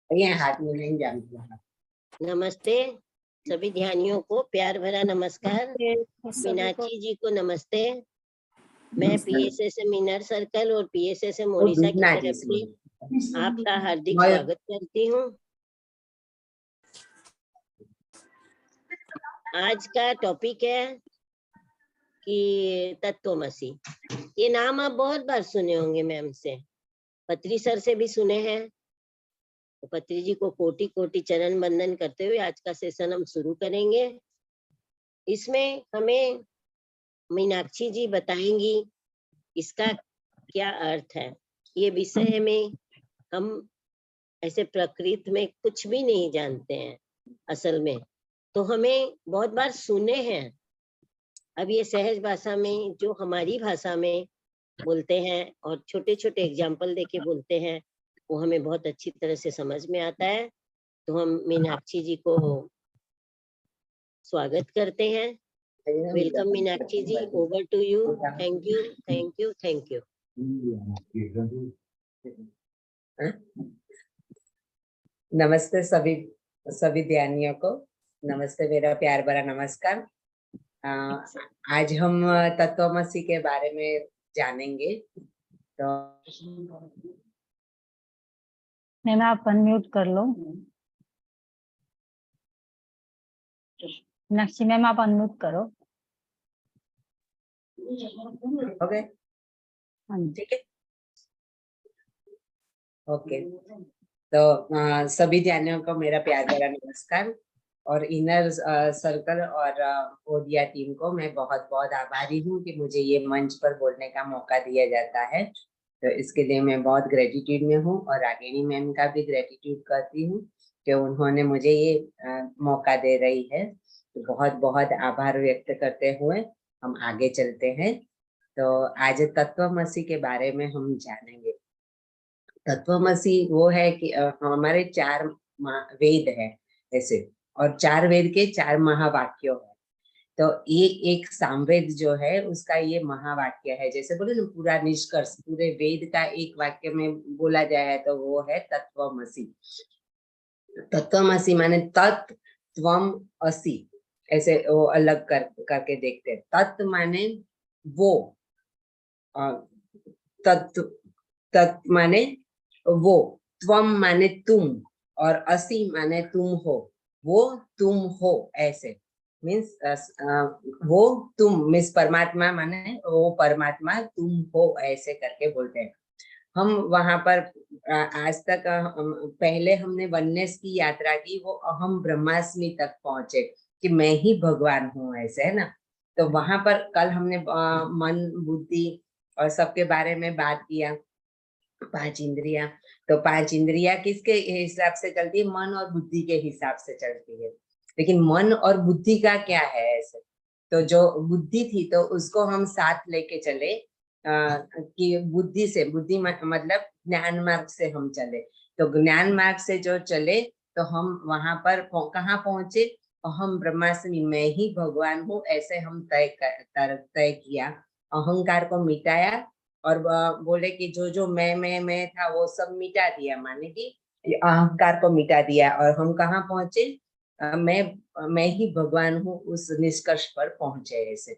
ये हाथ में नहीं जानती। नमस्ते सभी ध्यानियों को प्यार भरा नमस्कार। मीनाक्षी जी को नमस्ते। मैं पीएसएसएम इनर सर्कल और पीएसएसएम ओडिशा की तरफ से आपका हार्दिक स्वागत करती हूँ। आज का टॉपिक है कि तत्वमसी। ये नाम आप बहुत बार सुने होंगे मैम से, पत्री सर से भी सुने हैं। तो पत्री जी को कोटि कोटि चरण वंदन करते हुए आज का सेशन हम शुरू करेंगे। इसमें हमें मीनाक्षी जी बताएंगी इसका क्या अर्थ है। ये विषय में हम ऐसे प्रकृति में कुछ भी नहीं जानते हैं असल में, तो हमें बहुत बार सुने हैं। अब ये सहज भाषा में जो हमारी भाषा में बोलते हैं और छोटे छोटे एग्जाम्पल देके बोलते हैं, वो हमें बहुत अच्छी तरह से समझ में आता है। तो हम मीनाक्षी जी को स्वागत करते हैं। Welcome Meenakshi ji, over to you. Thank you thank you thank you. नमस्ते सभी ध्यानियों को नमस्ते, मेरा प्यार भरा नमस्कार। आज हम तत्वमसी के बारे में जानेंगे। तो मैम आप अनम्यूट कर लो। मीनाक्षी मैम आप अनम्यूट करो। ओके, हाँ जी, ठीक है, ओके। तो सभी ध्यानियों को मेरा प्यार भरा नमस्कार। और इनर सर्कल और ओडिया टीम को मैं बहुत बहुत आभारी हूँ कि मुझे ये मंच पर बोलने का मौका दिया जाता है। तो इसके लिए मैं बहुत ग्रेटिट्यूड में हूँ और रागिनी मैम का भी ग्रेटिट्यूड करती हूँ कि उन्होंने मुझे ये मौका दे रही है। तो बहुत बहुत आभार व्यक्त करते हुए हम आगे चलते हैं। तो आज तत्वमसी के बारे में हम जानेंगे। तत्वमसी वो है कि हमारे 4 वेद है ऐसे, और 4 वेद के 4 महावाक्यों है। तो ये एक सामवेद जो है उसका ये महावाक्य है। जैसे बोले ना, पूरा निष्कर्ष पूरे वेद का एक वाक्य में बोला जाए तो वो है तत्वमसी। तत्वमसी माने तत् त्वम असि, ऐसे वो अलग करके देखते हैं। तत् माने वो, तत्व तत् माने वो, त्वम माने तुम, और असि माने तुम हो। वो तुम हो, ऐसे मीन्स वो तुम मीन्स परमात्मा माने वो परमात्मा तुम हो, ऐसे करके बोलते हैं हम वहां पर। आज तक पहले हमने वननेस की यात्रा की, वो अहम ब्रह्मास्मि तक पहुंचे कि मैं ही भगवान हूँ, ऐसे है ना। तो वहां पर कल हमने मन बुद्धि और सबके बारे में बात किया। 5 इंद्रियां, तो 5 इंद्रियां किसके हिसाब से चलती है? मन और बुद्धि के हिसाब से चलती है। लेकिन मन और बुद्धि का क्या है ऐसे? तो जो बुद्धि थी तो उसको हम साथ लेके चले कि बुद्धि से, बुद्धि मतलब ज्ञान मार्ग से हम चले। तो ज्ञान मार्ग से जो चले तो हम वहां पर कहाँ पहुंचे? अहम ब्रह्मास्मि, मैं ही भगवान हूँ, ऐसे हम तय किया। अहंकार को मिटाया और बोले कि जो जो मैं था वो सब मिटा दिया, माने कि अहंकार को मिटा दिया। और हम कहाँ पहुंचे? मैं ही भगवान हूँ, उस निष्कर्ष पर पहुंचे ऐसे।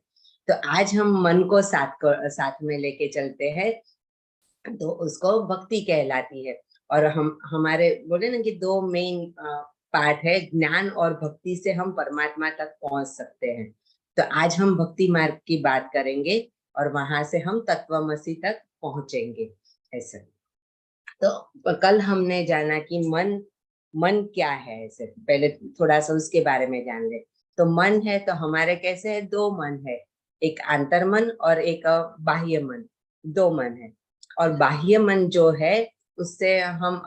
तो आज हम मन को साथ में लेके चलते हैं, तो उसको भक्ति कहलाती है। और हम हमारे बोले ना कि 2 मेन पार्ट है, ज्ञान और भक्ति से हम परमात्मा तक पहुंच सकते हैं। तो आज हम भक्ति मार्ग की बात करेंगे और वहां से हम तत्वमसी तक पहुंचेंगे ऐसे। तो कल हमने जाना कि मन क्या है ऐसे, पहले थोड़ा सा उसके बारे में जान ले। तो मन है तो हमारे कैसे है? 2 मन है, एक आंतर मन और एक बाह्य मन, 2 मन है। और बाह्य मन जो है उससे हम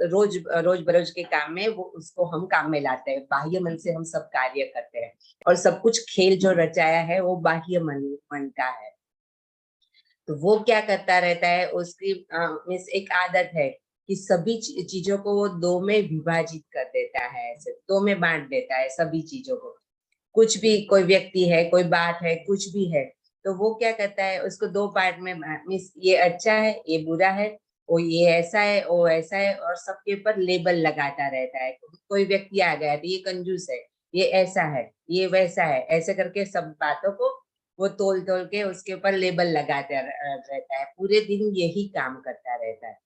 रोज बरोज के काम में वो उसको हम काम में लाते हैं। बाह्य मन से हम सब कार्य करते हैं और सब कुछ खेल जो रचाया है वो बाह्य मन का है। तो वो क्या करता रहता है? उसकी मीन्स एक आदत है कि सभी चीजों को वो 2 में विभाजित कर देता है, ऐसे 2 में बांट देता है सभी चीजों को। कुछ भी, कोई व्यक्ति है, कोई बात है, कुछ भी है, तो वो क्या करता है? उसको 2 पार्ट में मीन्स ये अच्छा है, ये बुरा है, वो ये ऐसा है, वो ऐसा है, और सबके ऊपर लेबल लगाता रहता है। कोई व्यक्ति आ गया तो ये कंजूस है, ये ऐसा है, ये वैसा है, ऐसे करके सब बातों को वो तोल तोल के उसके ऊपर लेबल लगाता रहता है। पूरे दिन यही काम करता रहता है।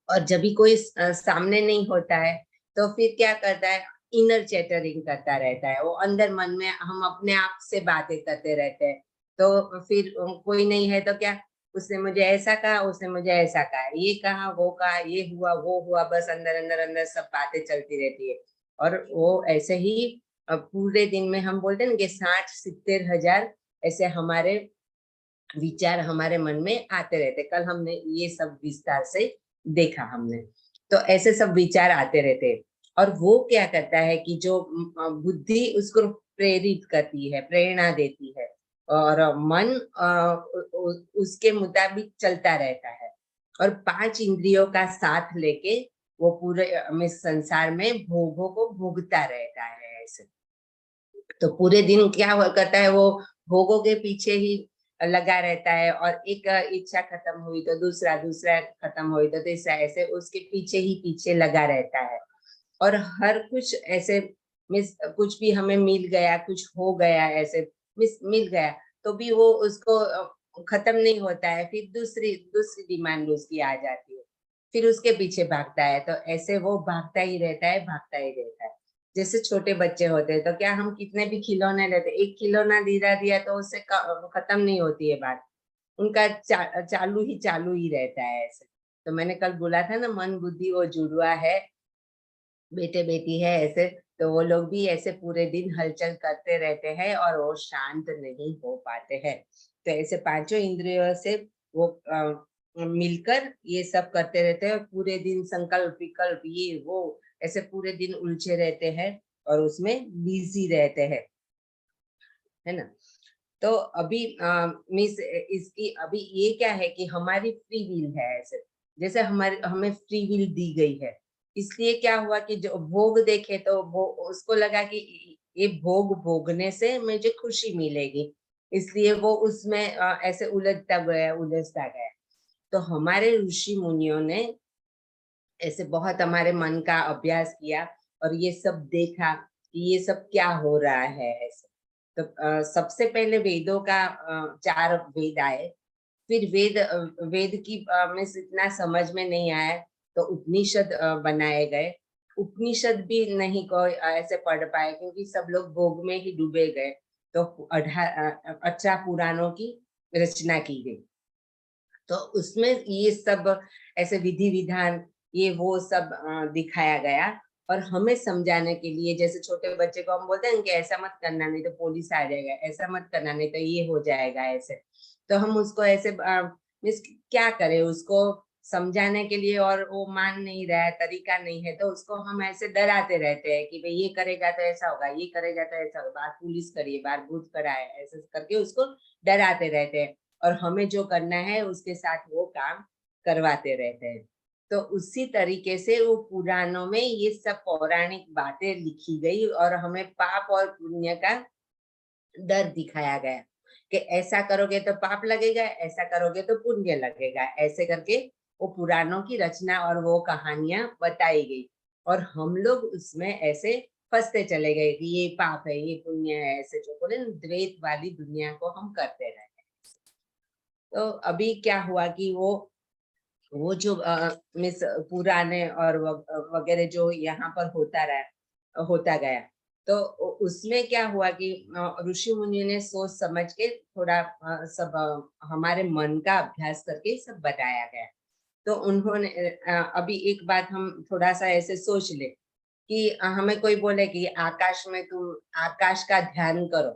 और जब भी कोई सामने नहीं होता है तो फिर क्या करता है, इनर चैटरिंग करता रहता है। वो अंदर मन में हम अपने आप से बातें करते रहते हैं। तो फिर कोई नहीं है तो क्या, उसने मुझे ऐसा कहा, उसने मुझे ऐसा कहा, ये कहा, वो कहा, ये हुआ, वो हुआ, बस अंदर अंदर अंदर सब बातें चलती रहती है। और वो ऐसे ही पूरे दिन में हम बोलते हैं ना कि 60-70 हजार ऐसे हमारे विचार हमारे मन में आते रहते। कल हमने ये सब विस्तार से देखा हमने। तो ऐसे सब विचार आते रहते हैं। और वो क्या करता है कि जो बुद्धि उसको प्रेरित करती है, प्रेरणा देती है, और मन उसके मुताबिक चलता रहता है। और 5 इंद्रियों का साथ लेके वो पूरे में संसार में भोगों को भोगता रहता है ऐसे। तो पूरे दिन क्या हुआ करता है, वो भोगों के पीछे ही लगा रहता है। और एक इच्छा खत्म हुई तो दूसरा, दूसरा खत्म हुई तो तीसरा, ऐसे उसके पीछे ही पीछे लगा रहता है। और हर कुछ ऐसे मिस, कुछ भी हमें मिल गया, कुछ हो गया, ऐसे मिल गया तो भी वो उसको खत्म नहीं होता है। फिर दूसरी दूसरी डिमांड उसकी आ जाती है, फिर उसके पीछे भागता है। तो ऐसे वो भागता ही रहता है, भागता ही रहता है। जैसे छोटे बच्चे होते हैं तो क्या, हम कितने भी खिलौने लेते, एक खिलौना दिया तो उससे खत्म नहीं होती है बात, उनका चालू ही रहता है ऐसे। तो मैंने कल बोला था ना, मन बुद्धि वो जुड़वा है, बेटे बेटी है ऐसे। तो वो लोग भी ऐसे पूरे दिन हलचल करते रहते हैं और वो शांत नहीं हो पाते हैं। तो ऐसे पांचों इंद्रियों से वो मिलकर ये सब करते रहते हैं, और पूरे दिन संकल्प विकल्प ये वो ऐसे पूरे दिन उलझे रहते हैं और उसमें बिजी रहते हैं, है ना। तो अभी मिस इसकी अभी ये क्या है कि हमारी फ्री विल है ऐसे। जैसे हमारी हमें फ्री विल दी गई है, इसलिए क्या हुआ कि जो भोग देखे तो वो उसको लगा कि ये भोग भोगने से मुझे खुशी मिलेगी, इसलिए वो उसमें ऐसे उलझता गया। तो हमारे ऋषि मुनियों ने ऐसे बहुत हमारे मन का अभ्यास किया और ये सब देखा कि ये सब क्या हो रहा है ऐसे। तो सबसे पहले वेदों का 4 वेद आए। फिर वेद की में इतना समझ में नहीं आया तो उपनिषद बनाए गए। उपनिषद भी नहीं कोई ऐसे पढ़ पाए क्योंकि सब लोग भोग में ही डूबे गए। तो 18 पुराणों की रचना की गई। तो उसमें ये सब ऐसे विधि विधान ये वो सब दिखाया गया। और हमें समझाने के लिए, जैसे छोटे बच्चे को हम बोलते हैं कि ऐसा मत करना नहीं तो पुलिस आ जाएगा, ऐसा मत करना नहीं तो ये हो जाएगा ऐसे। तो हम उसको ऐसे मीन्स क्या करें उसको समझाने के लिए, और वो मान नहीं रहा है, तरीका नहीं है, तो उसको हम ऐसे डराते रहते हैं कि भाई ये करेगा तो ऐसा होगा, ये करेगा तो ऐसा होगा, बाहर पुलिस करिए, बाहर भूत कराए, ऐसे करके उसको डराते रहते हैं। और हमें जो करना है उसके साथ वो काम करवाते रहते हैं। तो उसी तरीके से वो पुराणों में ये सब पौराणिक बातें लिखी गई और हमें पाप और पुण्य का डर दिखाया गया कि ऐसा करोगे तो पाप लगेगा, ऐसा करोगे तो पुण्य लगेगा, ऐसे करके वो पुराणों की रचना और वो कहानियां बताई गई। और हम लोग उसमें ऐसे फंसते चले गए कि ये पाप है, ये पुण्य है, ऐसे जो बोले द्वैत वाली दुनिया को हम करते रहे। तो अभी क्या हुआ कि वो जो मिस पुराने और वगैरह जो यहाँ पर होता गया। तो उसमें क्या हुआ कि ऋषि मुनि ने सोच समझ के थोड़ा सब हमारे मन का अभ्यास करके सब बताया गया। तो उन्होंने अभी एक बात हम थोड़ा सा ऐसे सोच ले कि हमें कोई बोले कि आकाश में तुम आकाश का ध्यान करो,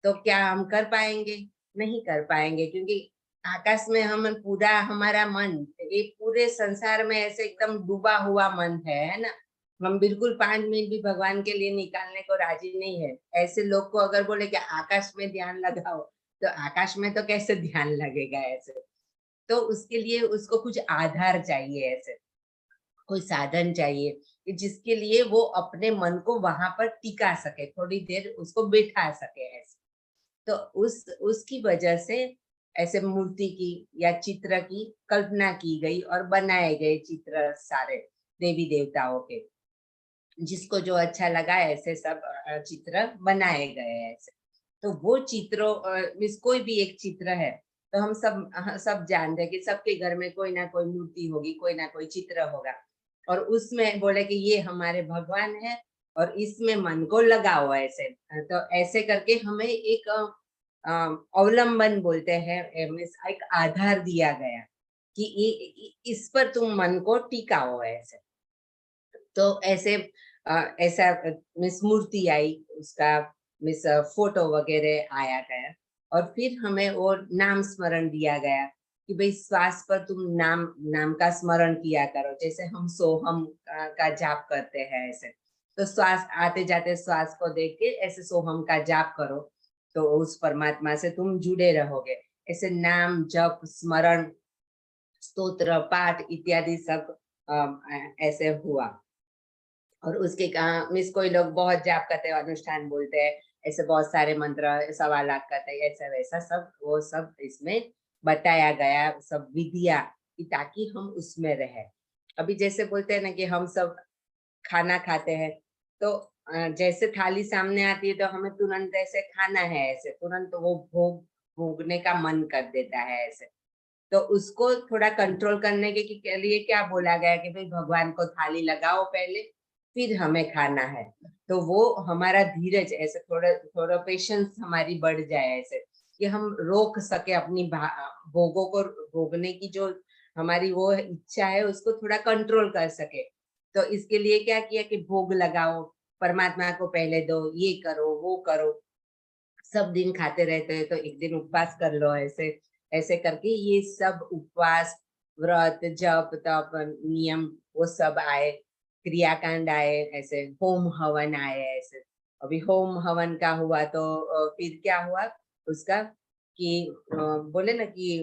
तो क्या हम कर पाएंगे? नहीं कर पाएंगे, क्योंकि आकाश में हम पूरा हमारा मन, ये पूरे संसार में ऐसे एकदम डूबा हुआ मन है ना। हम बिल्कुल 5 मिनट भी भगवान के लिए निकालने को राजी नहीं है। ऐसे लोग को अगर बोले कि आकाश में ध्यान लगाओ, तो आकाश में तो कैसे ध्यान लगेगा ऐसे। तो उसके लिए उसको कुछ आधार चाहिए, ऐसे कोई साधन चाहिए कि जिसके लिए वो अपने मन को वहां पर टिका सके, थोड़ी देर उसको बिठा सके ऐसे। तो उसकी वजह से ऐसे मूर्ति की या चित्र की कल्पना की गई और बनाए गए चित्र सारे देवी देवताओं के, जिसको जो अच्छा लगा ऐसे सब चित्र बनाए गए ऐसे। तो वो चित्रों मीन्स कोई भी एक चित्र है तो हम सब जानते हैं कि सबके घर में कोई ना कोई मूर्ति होगी, कोई ना कोई चित्र होगा, और उसमें बोले कि ये हमारे भगवान है और इसमें मन को लगाओ ऐसे। तो ऐसे करके हमें एक अवलंबन बोलते हैं, मीन्स एक आधार दिया गया कि इस पर तुम मन को टिकाओ ऐसे। तो ऐसे ऐसा मिस मूर्ति आई, उसका मिस फोटो वगैरह आया गया, और फिर हमें वो नाम स्मरण दिया गया कि भाई श्वास पर तुम नाम का स्मरण किया करो, जैसे हम सोहम का जाप करते हैं ऐसे। तो श्वास आते जाते श्वास को देख के ऐसे सोहम का जाप करो, तो उस परमात्मा से तुम जुड़े रहोगे। ऐसे नाम जप स्मरण स्तोत्र पाठ इत्यादि सब ऐसे हुआ। और उसके कहा मिस कोई लोग बहुत जाप करते हैं, अनुष्ठान बोलते हैं, ऐसे बहुत सारे मंत्र 1.25 लाख करते हैं, ऐसा वैसा सब वो सब इसमें बताया गया, सब विधिया, कि ताकि हम उसमें रहे। अभी जैसे बोलते हैं ना कि हम सब खाना खाते हैं, तो जैसे थाली सामने आती है तो हमें तुरंत ऐसे खाना है, ऐसे तुरंत वो भोगने का मन कर देता है ऐसे। तो उसको थोड़ा कंट्रोल करने के लिए क्या बोला गया कि भाई भगवान को थाली लगाओ पहले, फिर हमें खाना है। तो वो हमारा धीरज ऐसे थोड़ा थोड़ा पेशेंस हमारी बढ़ जाए ऐसे, कि हम रोक सके अपनी भोगों को, भोगने की जो हमारी वो इच्छा है उसको थोड़ा कंट्रोल कर सके। तो इसके लिए क्या किया कि भोग लगाओ, परमात्मा को पहले दो, ये करो वो करो। सब दिन खाते रहते हैं तो एक दिन उपवास कर लो ऐसे। ऐसे करके ये सब उपवास व्रत जप तप नियम वो सब आए, क्रियाकांड आए, ऐसे होम हवन आए ऐसे। अभी होम हवन का हुआ तो फिर क्या हुआ उसका कि बोले ना कि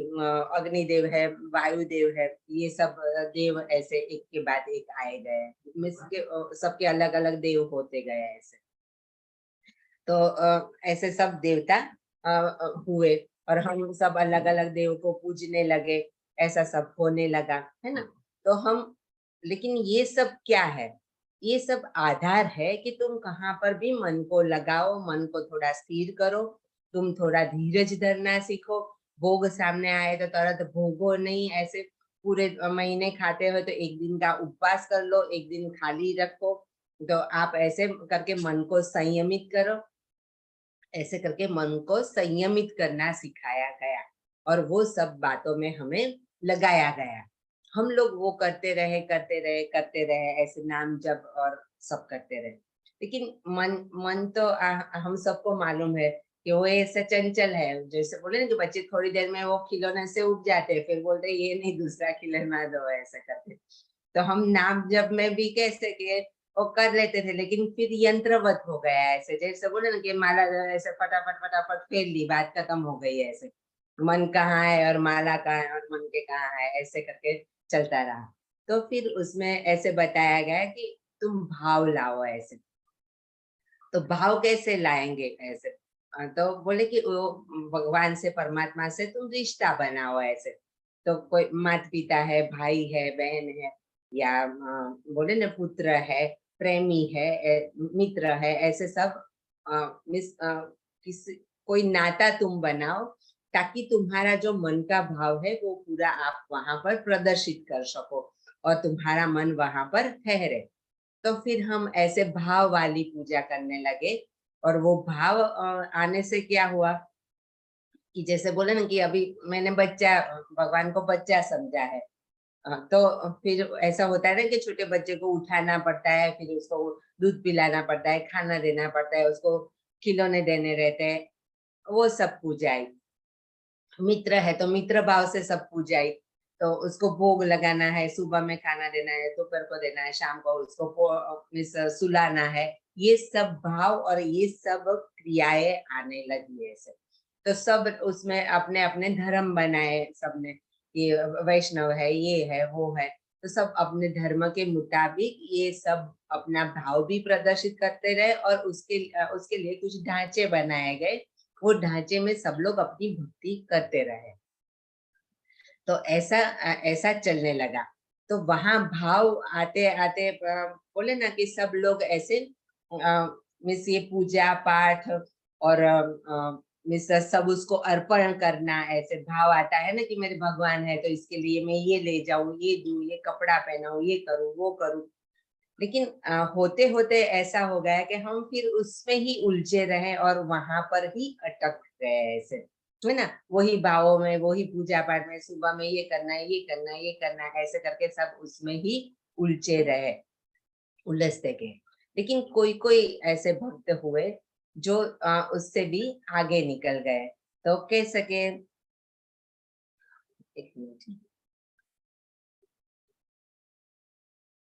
अग्निदेव है, वायुदेव है, ये सब देव ऐसे एक के बाद एक आए गए, मीन्स के सबके अलग अलग देव होते गए ऐसे। तो ऐसे सब देवता हुए और हम सब अलग अलग देव को पूजने लगे, ऐसा सब होने लगा, है ना। तो हम, लेकिन ये सब क्या है, ये सब आधार है कि तुम कहाँ पर भी मन को लगाओ, मन को थोड़ा स्थिर करो, तुम थोड़ा धीरज धरना सीखो। भोग सामने आए तो तुरंत भोगो नहीं, ऐसे पूरे महीने खाते हो तो एक दिन का उपवास कर लो, एक दिन खाली रखो। तो आप ऐसे करके मन को संयमित करो, ऐसे करके मन को संयमित करना सिखाया गया, और वो सब बातों में हमें लगाया गया। हम लोग वो करते रहे ऐसे नाम जप और सब करते रहे। लेकिन मन तो हम सबको मालूम है कि वो ऐसा चंचल है, जैसे बोले ना कि बच्चे थोड़ी देर में वो खिलौने से उठ जाते हैं, फिर बोलते ये नहीं दूसरा खिलौना दो, ऐसा करते। तो हम नाम जप में भी कैसे कि वो कर लेते थे, लेकिन फिर यंत्रवत हो गया ऐसे, जैसे बोले ना कि माला ऐसे फटाफट फटाफट फेर ली, बात खत्म हो गई ऐसे। मन कहाँ है और माला कहाँ है और मन के कहाँ है, ऐसे करके चलता रहा। तो फिर उसमें ऐसे बताया गया कि तुम भाव लाओ ऐसे। तो भाव कैसे लाएंगे ऐसे, तो बोले कि वो भगवान से परमात्मा से तुम रिश्ता बनाओ ऐसे। तो कोई माता पिता है, भाई है, बहन है, या बोले ना पुत्र है, प्रेमी है, मित्र है, ऐसे सब मिस किसी कोई नाता तुम बनाओ, ताकि तुम्हारा जो मन का भाव है वो पूरा आप वहां पर प्रदर्शित कर सको और तुम्हारा मन वहां पर ठहरे। तो फिर हम ऐसे भाव वाली पूजा करने लगे, और वो भाव आने से क्या हुआ कि जैसे बोले ना कि अभी मैंने बच्चा, भगवान को बच्चा समझा है। तो फिर ऐसा होता है ना कि छोटे बच्चे को उठाना पड़ता है, फिर उसको दूध पिलाना पड़ता है, खाना देना पड़ता है, उसको खिलौने देने रहते हैं, वो सब पूजा आई। मित्र है तो मित्र भाव से सब पूजाई, तो उसको भोग लगाना है, सुबह में खाना देना है, दोपहर को देना है, शाम को उसको सुलाना है। ये सब भाव और ये सब क्रियाएं आने लगी है ऐसे। तो सब उसमें अपने अपने धर्म बनाए सबने, ये वैष्णव है, ये है, वो है। तो सब अपने धर्म के मुताबिक ये सब अपना भाव भी प्रदर्शित करते रहे, और उसके लिए कुछ ढांचे बनाए गए, वो ढांचे में सब लोग अपनी भक्ति करते रहे। तो ऐसा ऐसा चलने लगा। तो वहां भाव आते आते बोले ना कि सब लोग ऐसे मिस ये पूजा पाठ और मिस सब उसको अर्पण करना, ऐसे भाव आता है ना कि मेरे भगवान है तो इसके लिए मैं ये ले जाऊं, ये दूं, ये कपड़ा पहनाऊं, ये करूं, वो करूं। लेकिन होते होते ऐसा हो गया कि हम फिर उसमें ही उलझे रहे और वहां पर ही अटक गए ऐसे, है ना। वही भावों में, वही पूजा पाठ में, सुबह में ये करना है, ये करना है, ये करना है, ऐसे करके सब उसमें ही उलझे रहे, उलझते गए। लेकिन कोई कोई ऐसे भक्त हुए जो उससे भी आगे निकल गए। तो कह सके, एक मिनट,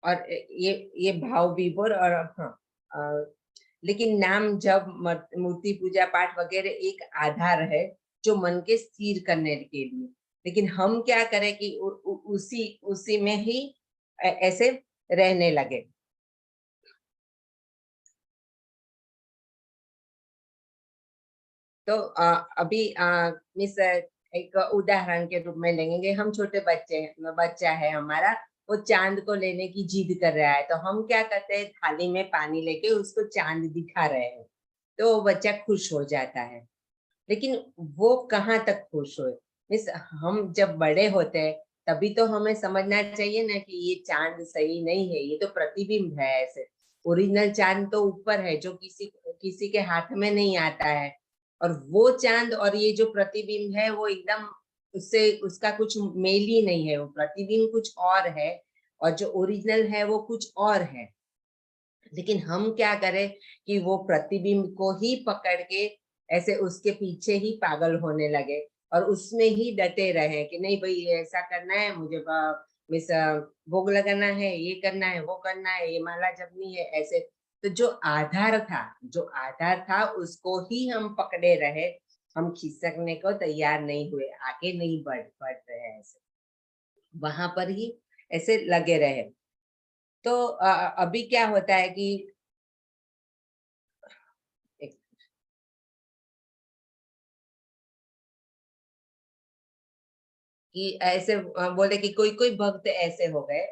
और ये भाव विभोर और हाँ, लेकिन नाम जब मूर्ति पूजा पाठ वगैरह एक आधार है जो मन के स्थिर करने के लिए। लेकिन हम क्या करें कि उसी उसी में ही ऐसे रहने लगे। तो अभी मिस एक उदाहरण के रूप में लेंगे। हम छोटे बच्चा है हमारा, वो चांद को लेने की जिद कर रहा है, तो हम क्या करते हैं, थाली में पानी लेके उसको चांद दिखा रहे हैं, तो वो बच्चा खुश हो जाता है। लेकिन वो कहाँ तक खुश हुए, मिस हम जब बड़े होते हैं तभी तो हमें समझना चाहिए ना कि ये चांद सही नहीं है, ये तो प्रतिबिंब है। ऐसे ओरिजिनल चांद तो ऊपर है जो किसी किसी के हाथ में नहीं आता है, और वो चांद और ये जो प्रतिबिंब है वो एकदम उससे उसका कुछ मेल ही नहीं है। वो प्रतिबिंब कुछ और है और जो ओरिजिनल है वो कुछ और है। लेकिन हम क्या करें कि वो प्रतिबिंब को ही पकड़ के ऐसे उसके पीछे ही पागल होने लगे और उसमें ही डटे रहे कि नहीं भाई ये ऐसा करना है, मुझे मिस भोग लगाना है, ये करना है, वो करना है, ये माला जपनी है, ऐसे। तो जो आधार था उसको ही हम पकड़े रहे, हम खिसकने को तैयार नहीं हुए, आगे नहीं बढ़ रहे हैं, ऐसे वहां पर ही ऐसे लगे रहे। तो अभी क्या होता है कि एक कि ऐसे बोले कि कोई कोई भक्त ऐसे हो गए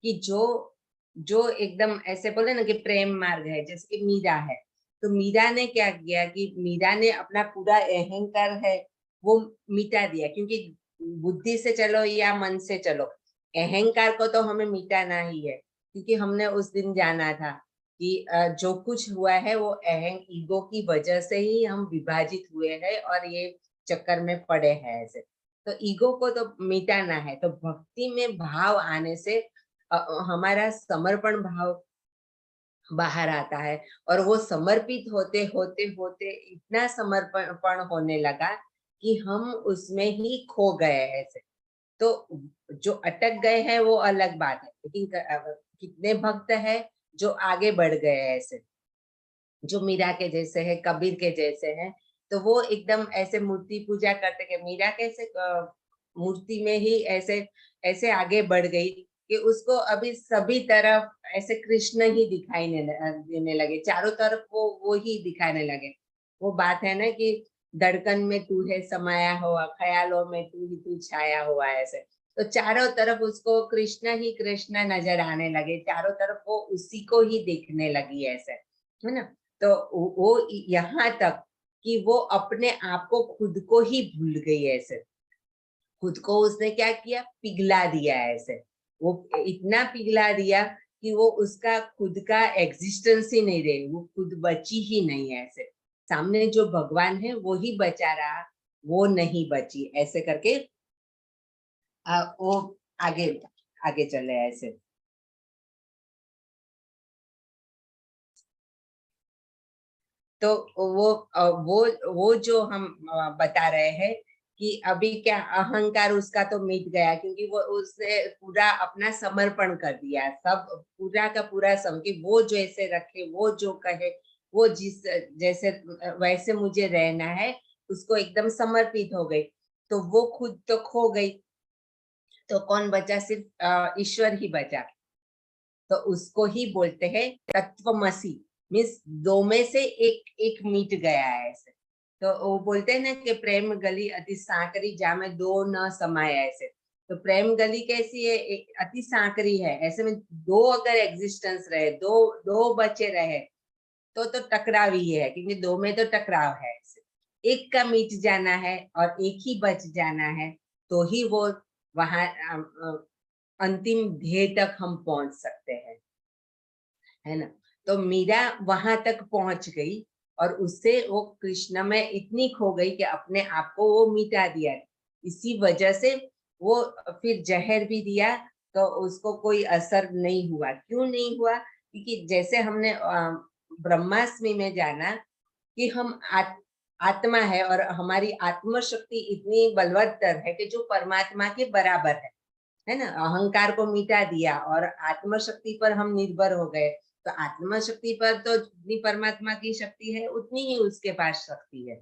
कि जो जो एकदम ऐसे बोले ना कि प्रेम मार्ग है, जैसे कि मीरा है। तो मीरा ने क्या किया कि मीरा ने अपना पूरा अहंकार है वो मिटा दिया, क्योंकि बुद्धि से चलो या मन से चलो, अहंकार को तो हमें मिटाना ही है। क्योंकि हमने उस दिन जाना था कि जो कुछ हुआ है वो ईगो की वजह से ही हम विभाजित हुए हैं और ये चक्कर में पड़े हैं ऐसे। तो ईगो को तो मिटाना है, तो भक्ति में भाव आने से हमारा समर्पण भाव बाहर आता है, और वो समर्पित होते होते होते इतना समर्पण होने लगा कि हम उसमें ही खो गए ऐसे। तो जो अटक गए हैं वो अलग बात है, लेकिन कितने भक्त हैं जो आगे बढ़ गए ऐसे, जो मीरा के जैसे है, कबीर के जैसे हैं। तो वो एकदम ऐसे मूर्ति पूजा करते के मीरा कैसे मूर्ति में ही ऐसे ऐसे आगे बढ़ गई कि उसको अभी सभी तरफ ऐसे कृष्ण ही दिखाई देने लगे, चारों तरफ वो ही दिखाने लगे। वो बात है ना कि धड़कन में तू है समाया हुआ, ख्यालों में तू ही तू छाया हुआ, ऐसे। तो चारों तरफ उसको कृष्ण ही कृष्ण नजर आने लगे, चारों तरफ वो उसी को ही देखने लगी ऐसे, है ना। तो वो यहाँ तक कि वो अपने आप को खुद को ही भूल गई ऐसे, खुद को उसने क्या किया, पिघला दिया ऐसे। वो इतना पिघला दिया कि वो उसका खुद का एग्जिस्टेंस ही नहीं रही, वो खुद बची ही नहीं है ऐसे। सामने जो भगवान है वो ही बचा रहा, वो नहीं बची, ऐसे करके वो आगे आगे चले ऐसे। तो वो जो हम बता रहे हैं कि अभी क्या अहंकार उसका तो मिट गया, क्योंकि वो उसने पूरा अपना समर्पण कर दिया, सब पूरा का पूरा कि वो जैसे रखे, वो जो कहे, वो जिस जैसे वैसे मुझे रहना है, उसको एकदम समर्पित हो गई। तो वो खुद तो खो गई, तो कौन बचा, सिर्फ ईश्वर ही बचा। तो उसको ही बोलते हैं तत्वमसी, मीन्स दो में से एक एक मिट गया है ऐसे। तो वो बोलते हैं ना कि प्रेम गली अति सांकरी जामे दो न समाया, ऐसे। तो प्रेम गली कैसी है, एक अति सांकरी है। ऐसे में दो अगर एग्जिस्टेंस रहे, दो दो बचे रहे तो टकराव ही है, क्योंकि दो में तो टकराव है। ऐसे एक का मिट जाना है और एक ही बच जाना है, तो ही वो वहां अंतिम ध्येय तक हम पहुंच सकते हैं, है ना। तो मीरा वहां तक पहुंच गई और उससे वो कृष्ण में इतनी खो गई कि अपने आप को वो मिटा दिया। इसी वजह से वो फिर जहर भी दिया तो उसको कोई असर नहीं हुआ। क्यों नहीं हुआ? क्योंकि जैसे हमने ब्रह्मास्मि में जाना कि हम आत्मा है और हमारी आत्म शक्ति इतनी बलवत्तर है कि जो परमात्मा के बराबर है ना। अहंकार को मिटा दिया और आत्म शक्ति पर हम निर्भर हो गए। तो आत्म शक्ति पर तो जितनी परमात्मा की शक्ति है उतनी ही उसके पास शक्ति है।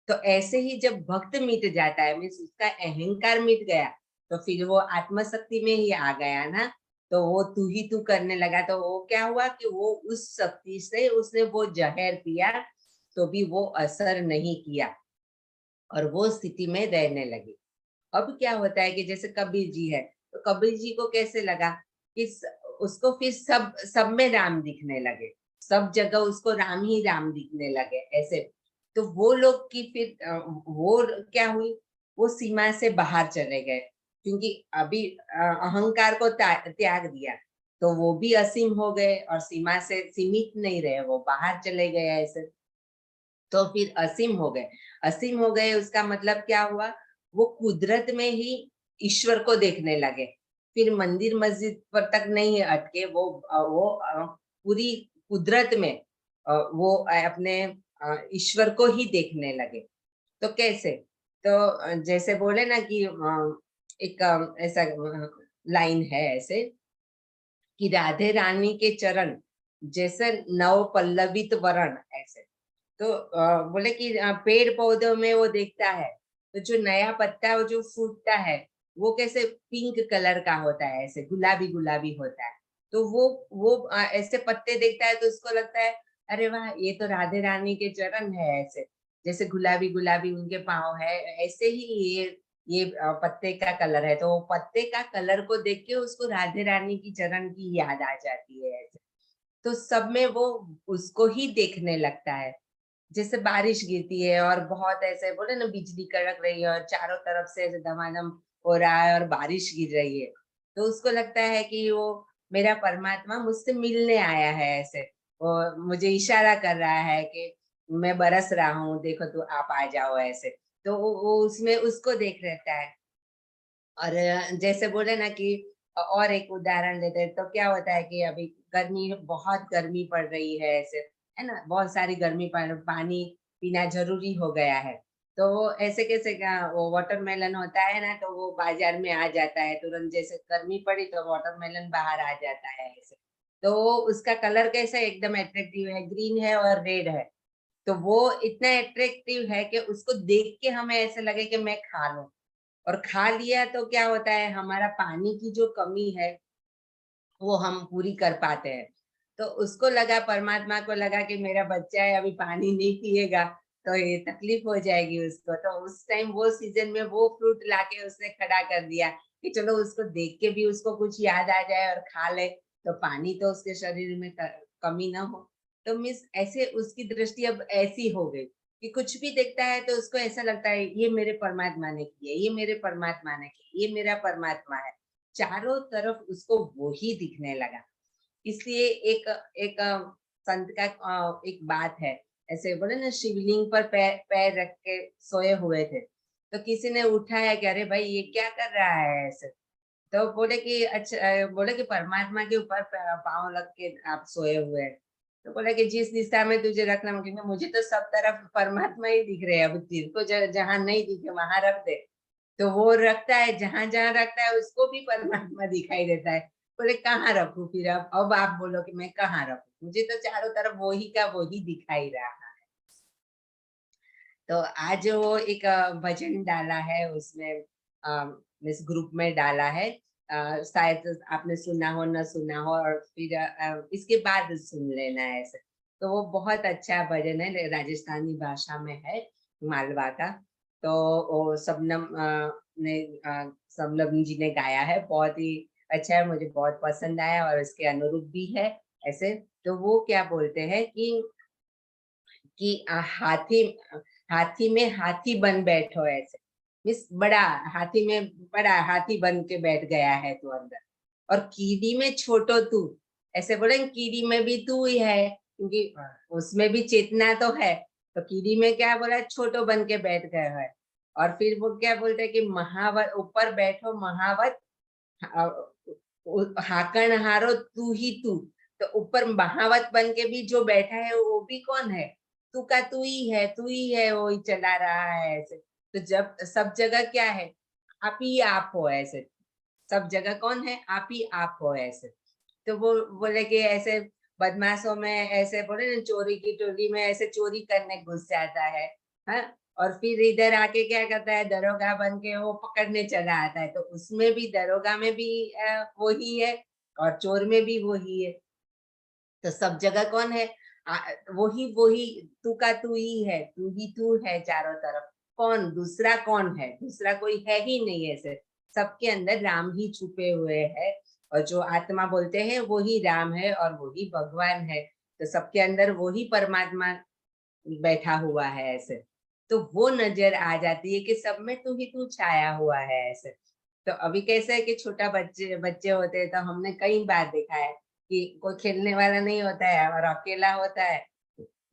तो ऐसे ही जब भक्त मिट जाता है, मीन्स उसका अहंकार मिट गया, तो फिर वो आत्म शक्ति में ही आ गया ना। तो वो तू ही तू करने लगा। तो वो क्या हुआ कि वो उस शक्ति से उसने वो जहर पिया तो भी वो असर नहीं किया और वो स्थिति में रहने लगी। अब क्या होता है कि जैसे कबीर जी है, तो कबीर जी को कैसे लगा कि उसको फिर सब में राम दिखने लगे, सब जगह उसको राम ही राम दिखने लगे ऐसे। तो वो लोग की फिर वो क्या हुई, वो सीमा से बाहर चले गए, क्योंकि अभी अहंकार को त्याग दिया तो वो भी असीम हो गए और सीमा से सीमित नहीं रहे, वो बाहर चले गए ऐसे। तो फिर असीम हो गए। असीम हो गए उसका मतलब क्या हुआ, वो कुदरत में ही ईश्वर को देखने लगे। फिर मंदिर मस्जिद पर तक नहीं अटके, वो पूरी कुदरत में वो अपने ईश्वर को ही देखने लगे। तो कैसे? तो जैसे बोले ना कि एक ऐसा लाइन है ऐसे कि राधे रानी के चरण जैसे नव पल्लवित वरण ऐसे। तो बोले कि पेड़ पौधों में वो देखता है तो जो नया पत्ता वो जो फूटता है वो कैसे पिंक कलर का होता है, ऐसे गुलाबी गुलाबी होता है। तो वो ऐसे पत्ते देखता है तो उसको लगता है अरे वाह, ये तो राधे रानी के चरण है ऐसे, जैसे गुलाबी गुलाबी उनके पाँव है, ऐसे ही ये पत्ते का कलर है। तो वो पत्ते का कलर को देख के उसको राधे रानी की चरण की याद आ जाती है ऐसे। तो सब में वो उसको ही देखने लगता है। जैसे बारिश गिरती है और बहुत ऐसे बोले ना बिजली कड़क रही है और चारों तरफ से ऐसे धमाधम हो रहा है और बारिश गिर रही है, तो उसको लगता है कि वो मेरा परमात्मा मुझसे मिलने आया है ऐसे। वो मुझे इशारा कर रहा है कि मैं बरस रहा हूँ, देखो तो आप आ जाओ ऐसे। तो वो उसमें उसको देख रहता है। और जैसे बोले ना कि और एक उदाहरण लेते हैं तो क्या होता है कि अभी गर्मी, बहुत गर्मी पड़ रही है ऐसे, है ना, बहुत सारी गर्मी पानी पीना जरूरी हो गया है। तो वो ऐसे कैसे वो वाटरमेलन होता है ना, तो वो बाजार में आ जाता है तुरंत, जैसे गर्मी पड़ी तो वाटरमेलन बाहर आ जाता है ऐसे। तो वो उसका कलर कैसा एकदम अट्रैक्टिव है, ग्रीन है और रेड है। तो वो इतना अट्रैक्टिव है कि उसको देख के हमें ऐसे लगे कि मैं खा लूं। और खा लिया तो क्या होता है, हमारा पानी की जो कमी है वो हम पूरी कर पाते हैं। तो उसको लगा, परमात्मा को लगा कि मेरा बच्चा है अभी पानी नहीं पिएगा तो ये तकलीफ हो जाएगी उसको। तो उस टाइम वो सीजन में वो फ्रूट लाके उसने खड़ा कर दिया कि चलो उसको देख के भी उसको कुछ याद आ जाए और खा ले, तो पानी तो उसके शरीर में कमी ना हो। तो मिस ऐसे उसकी दृष्टि अब ऐसी हो गई कि कुछ भी देखता है तो उसको ऐसा लगता है ये मेरे परमात्मा ने किया, ये मेरे परमात्मा ने किया, ये मेरा परमात्मा है। चारों तरफ उसको वो ही दिखने लगा। इसलिए एक एक संत का एक बात है, ऐसे बोले ना शिवलिंग पर पैर रख के सोए हुए थे, तो किसी ने उठाया कि अरे भाई ये क्या कर रहा है ऐसे। तो बोले कि अच्छा, बोले कि परमात्मा के ऊपर पाँव लग के आप सोए हुए हैं। तो बोले कि जिस दिशा में तुझे रखना, क्योंकि मुझे तो सब तरफ परमात्मा ही दिख रहे हैं, अब तेरे को जहाँ नहीं दिखे वहां रख दे। तो वो रखता है, जहां जहां रखता है उसको भी परमात्मा दिखाई देता है। बोले कहाँ रखूं फिर? अब आप बोलो कि मैं कहाँ रखूं, मुझे तो चारों तरफ वही का वही दिखाई रहा है। तो आज वो एक भजन डाला है उसमें, इस ग्रुप में डाला है। शायद आपने सुना हो न सुना हो, और फिर इसके बाद सुन लेना है ऐसे। तो वो बहुत अच्छा भजन है, राजस्थानी भाषा में है, मालवा का। तो वो शबनम ने समलग्न जी ने गाया है, बहुत ही अच्छा है, मुझे बहुत पसंद आया और इसके अनुरूप भी है ऐसे। तो वो क्या बोलते हैं कि हाथी में हाथी बन बैठो ऐसे, मीन्स बड़ा हाथी में बड़ा हाथी बन के बैठ गया है तू अंदर, और कीड़ी में छोटो तू, ऐसे बोले कीड़ी में भी तू ही है, क्योंकि उसमें भी चेतना तो है। तो कीड़ी में क्या बोला, छोटो बन के बैठ गए है। और फिर वो क्या बोलते हैं कि महावत ऊपर बैठो, महावत हाकण हारो तू ही तू। तो ऊपर महावत बन के भी जो बैठा है वो भी कौन है, तू का तू ही है, तू ही है, वो ही चला रहा है ऐसे। तो जब सब जगह क्या है, आप ही आप हो ऐसे, सब जगह कौन है, आप ही आप हो ऐसे। तो वो बोले कि ऐसे बदमाशों में ऐसे बोले ना, चोरी की टोली में ऐसे चोरी करने घुस जाता है, हाँ? और फिर इधर आके क्या करता है, दरोगा बन के वो पकड़ने चला आता है। तो उसमें भी दरोगा में भी वही है, और चोर में भी वही है। तो सब जगह कौन है, आ, वही वही, तू का तू ही है, तू ही तू है चारों तरफ। कौन दूसरा, कौन है दूसरा, कोई है ही नहीं ऐसे। सबके अंदर राम ही छुपे हुए हैं, और जो आत्मा बोलते हैं वही राम है और वही भगवान है। तो सबके अंदर वही परमात्मा बैठा हुआ है ऐसे। तो वो नजर आ जाती है कि सब में तू ही तू छाया हुआ है ऐसे। तो अभी कैसे है कि छोटा बच्चे बच्चे होते हैं, तो हमने कई बार देखा है कि कोई खेलने वाला नहीं होता है और अकेला होता है,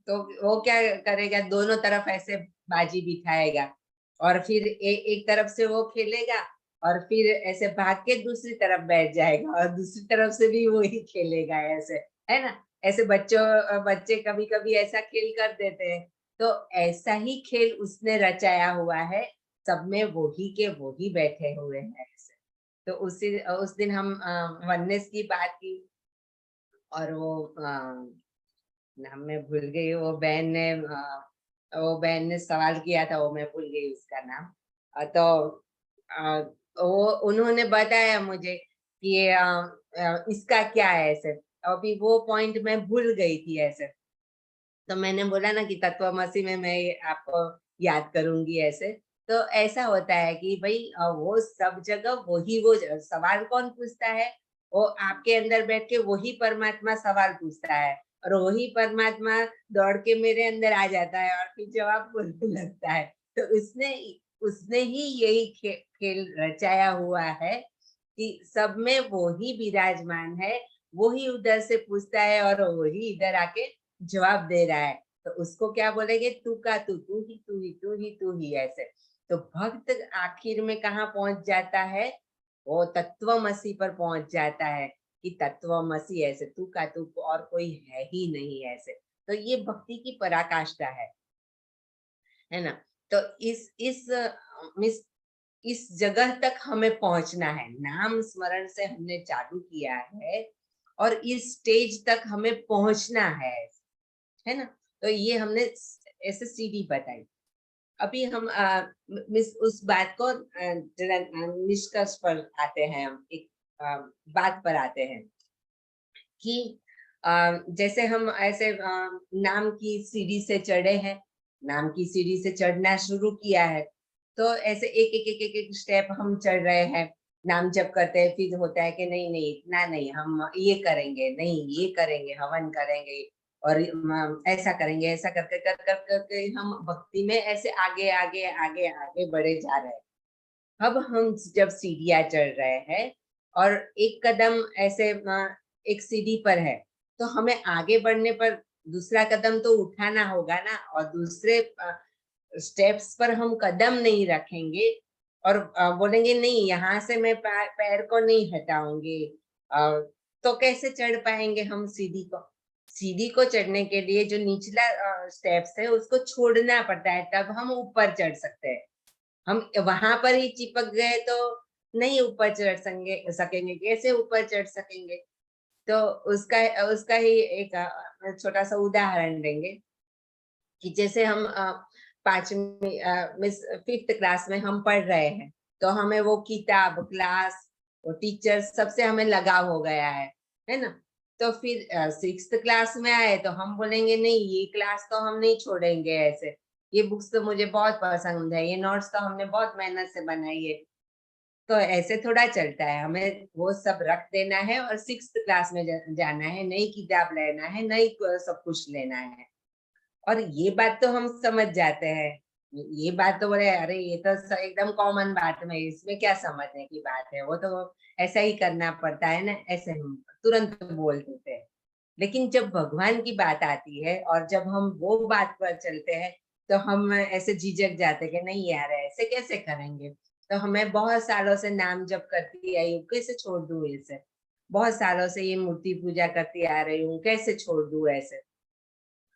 तो वो क्या करेगा, दोनों तरफ ऐसे बाजी बिठाएगा, और फिर एक तरफ से वो खेलेगा, और फिर ऐसे भाग के दूसरी तरफ बैठ जाएगा, और दूसरी तरफ से भी वही खेलेगा ऐसे, है ना? ऐसे बच्चे कभी कभी ऐसा खेल कर देते हैं। तो ऐसा ही खेल उसने रचाया हुआ है, सब में वही के वही बैठे हुए हैं ऐसे। तो उस दिन हम वननेस की बात की, और वो नाम मैं भूल गई, वो बहन ने सवाल किया था, वो मैं भूल गई उसका नाम। तो अ, वो उन्होंने बताया मुझे कि इसका क्या है ऐसे। अभी वो पॉइंट मैं भूल गई थी ऐसे। तो मैंने बोला ना कि तत्वमसी में मैं आपको याद करूंगी ऐसे। तो ऐसा होता है कि भाई वो सब जगह वही, वो सवाल कौन पूछता है, वो आपके अंदर बैठ के वही परमात्मा सवाल पूछता है, और वही परमात्मा दौड़ के मेरे अंदर आ जाता है और फिर जवाब बोलने लगता है। तो उसने उसने ही यही खेल रचाया हुआ है कि सब में वो ही विराजमान है, वो ही उधर से पूछता है और वही इधर आके जवाब दे रहा है। तो उसको क्या बोलेंगे, तू का तू, तू ही तू ही तू ही तू ही ऐसे। तो भक्त आखिर में कहाँ पहुंच जाता है, वो तत्वमसी पर पहुंच जाता है कि तत्वमसी ऐसे, तू का तू और कोई है ही नहीं ऐसे। तो ये भक्ति की पराकाष्ठा है ना? तो मिस इस जगह तक हमें पहुंचना है, नाम स्मरण से हमने चालू किया है और इस स्टेज तक हमें पहुंचना है ना? तो ये हमने ऐसे सीढ़ी बताई। अभी हम मिस उस बात को जरा निष्कर्ष पर आते हैं, हम एक बात पर आते हैं कि जैसे हम ऐसे नाम की सीढ़ी से चढ़े हैं, नाम की सीढ़ी से चढ़ना शुरू किया है, तो ऐसे एक एक एक एक, एक स्टेप हम चढ़ रहे हैं, नाम जप करते हैं, फिर होता है कि नहीं नहीं इतना नहीं, हम ये करेंगे, नहीं ये करेंगे, हवन करेंगे, और ऐसा करेंगे, ऐसा करके करके हम भक्ति में ऐसे आगे आगे आगे आगे बढ़े जा रहे हैं। अब हम जब सीढ़ियाँ चढ़ रहे हैं और एक कदम ऐसे एक सीढ़ी पर है, तो हमें आगे बढ़ने पर दूसरा कदम तो उठाना होगा ना, और दूसरे स्टेप्स पर हम कदम नहीं रखेंगे और बोलेंगे नहीं यहाँ से मैं पैर को नहीं हटाऊंगी, तो कैसे चढ़ पाएंगे हम सीढ़ी को? सीढ़ी को चढ़ने के लिए जो निचला स्टेप्स है उसको छोड़ना पड़ता है, तब हम ऊपर चढ़ सकते हैं। हम वहां पर ही चिपक गए तो नहीं ऊपर चढ़ सकेंगे, कैसे ऊपर चढ़ सकेंगे? तो उसका उसका ही एक छोटा सा उदाहरण देंगे कि जैसे हम पांचवी मिस फिफ्थ क्लास में हम पढ़ रहे हैं, तो हमें वो किताब, क्लास, वो टीचर सबसे हमें लगाव हो गया है ना? तो फिर सिक्स्थ क्लास में आए तो हम बोलेंगे नहीं ये क्लास तो हम नहीं छोड़ेंगे ऐसे, ये बुक्स तो मुझे बहुत पसंद है, ये नोट्स तो हमने बहुत मेहनत से बनाई है, तो ऐसे थोड़ा चलता है, हमें वो सब रख देना है और 6th क्लास में जाना है, नई किताब लेना है, नई सब कुछ लेना है। और ये बात तो हम समझ जाते हैं, ये बात तो बोले अरे ये तो एकदम कॉमन बात है, इसमें क्या समझने की बात है, वो तो ऐसा ही करना पड़ता है ना, ऐसे हम तुरंत बोल देते हैं। लेकिन जब भगवान की बात आती है और जब हम वो बात पर चलते हैं तो हम ऐसे झिझक जाते हैं कि नहीं यार ऐसे कैसे करेंगे। तो हमें बहुत सालों से नाम जप करती आई हूँ, कैसे छोड़ दूँ इसे, बहुत सालों से ये मूर्ति पूजा करती आ रही हूँ, कैसे छोड़ दूँ ऐसे।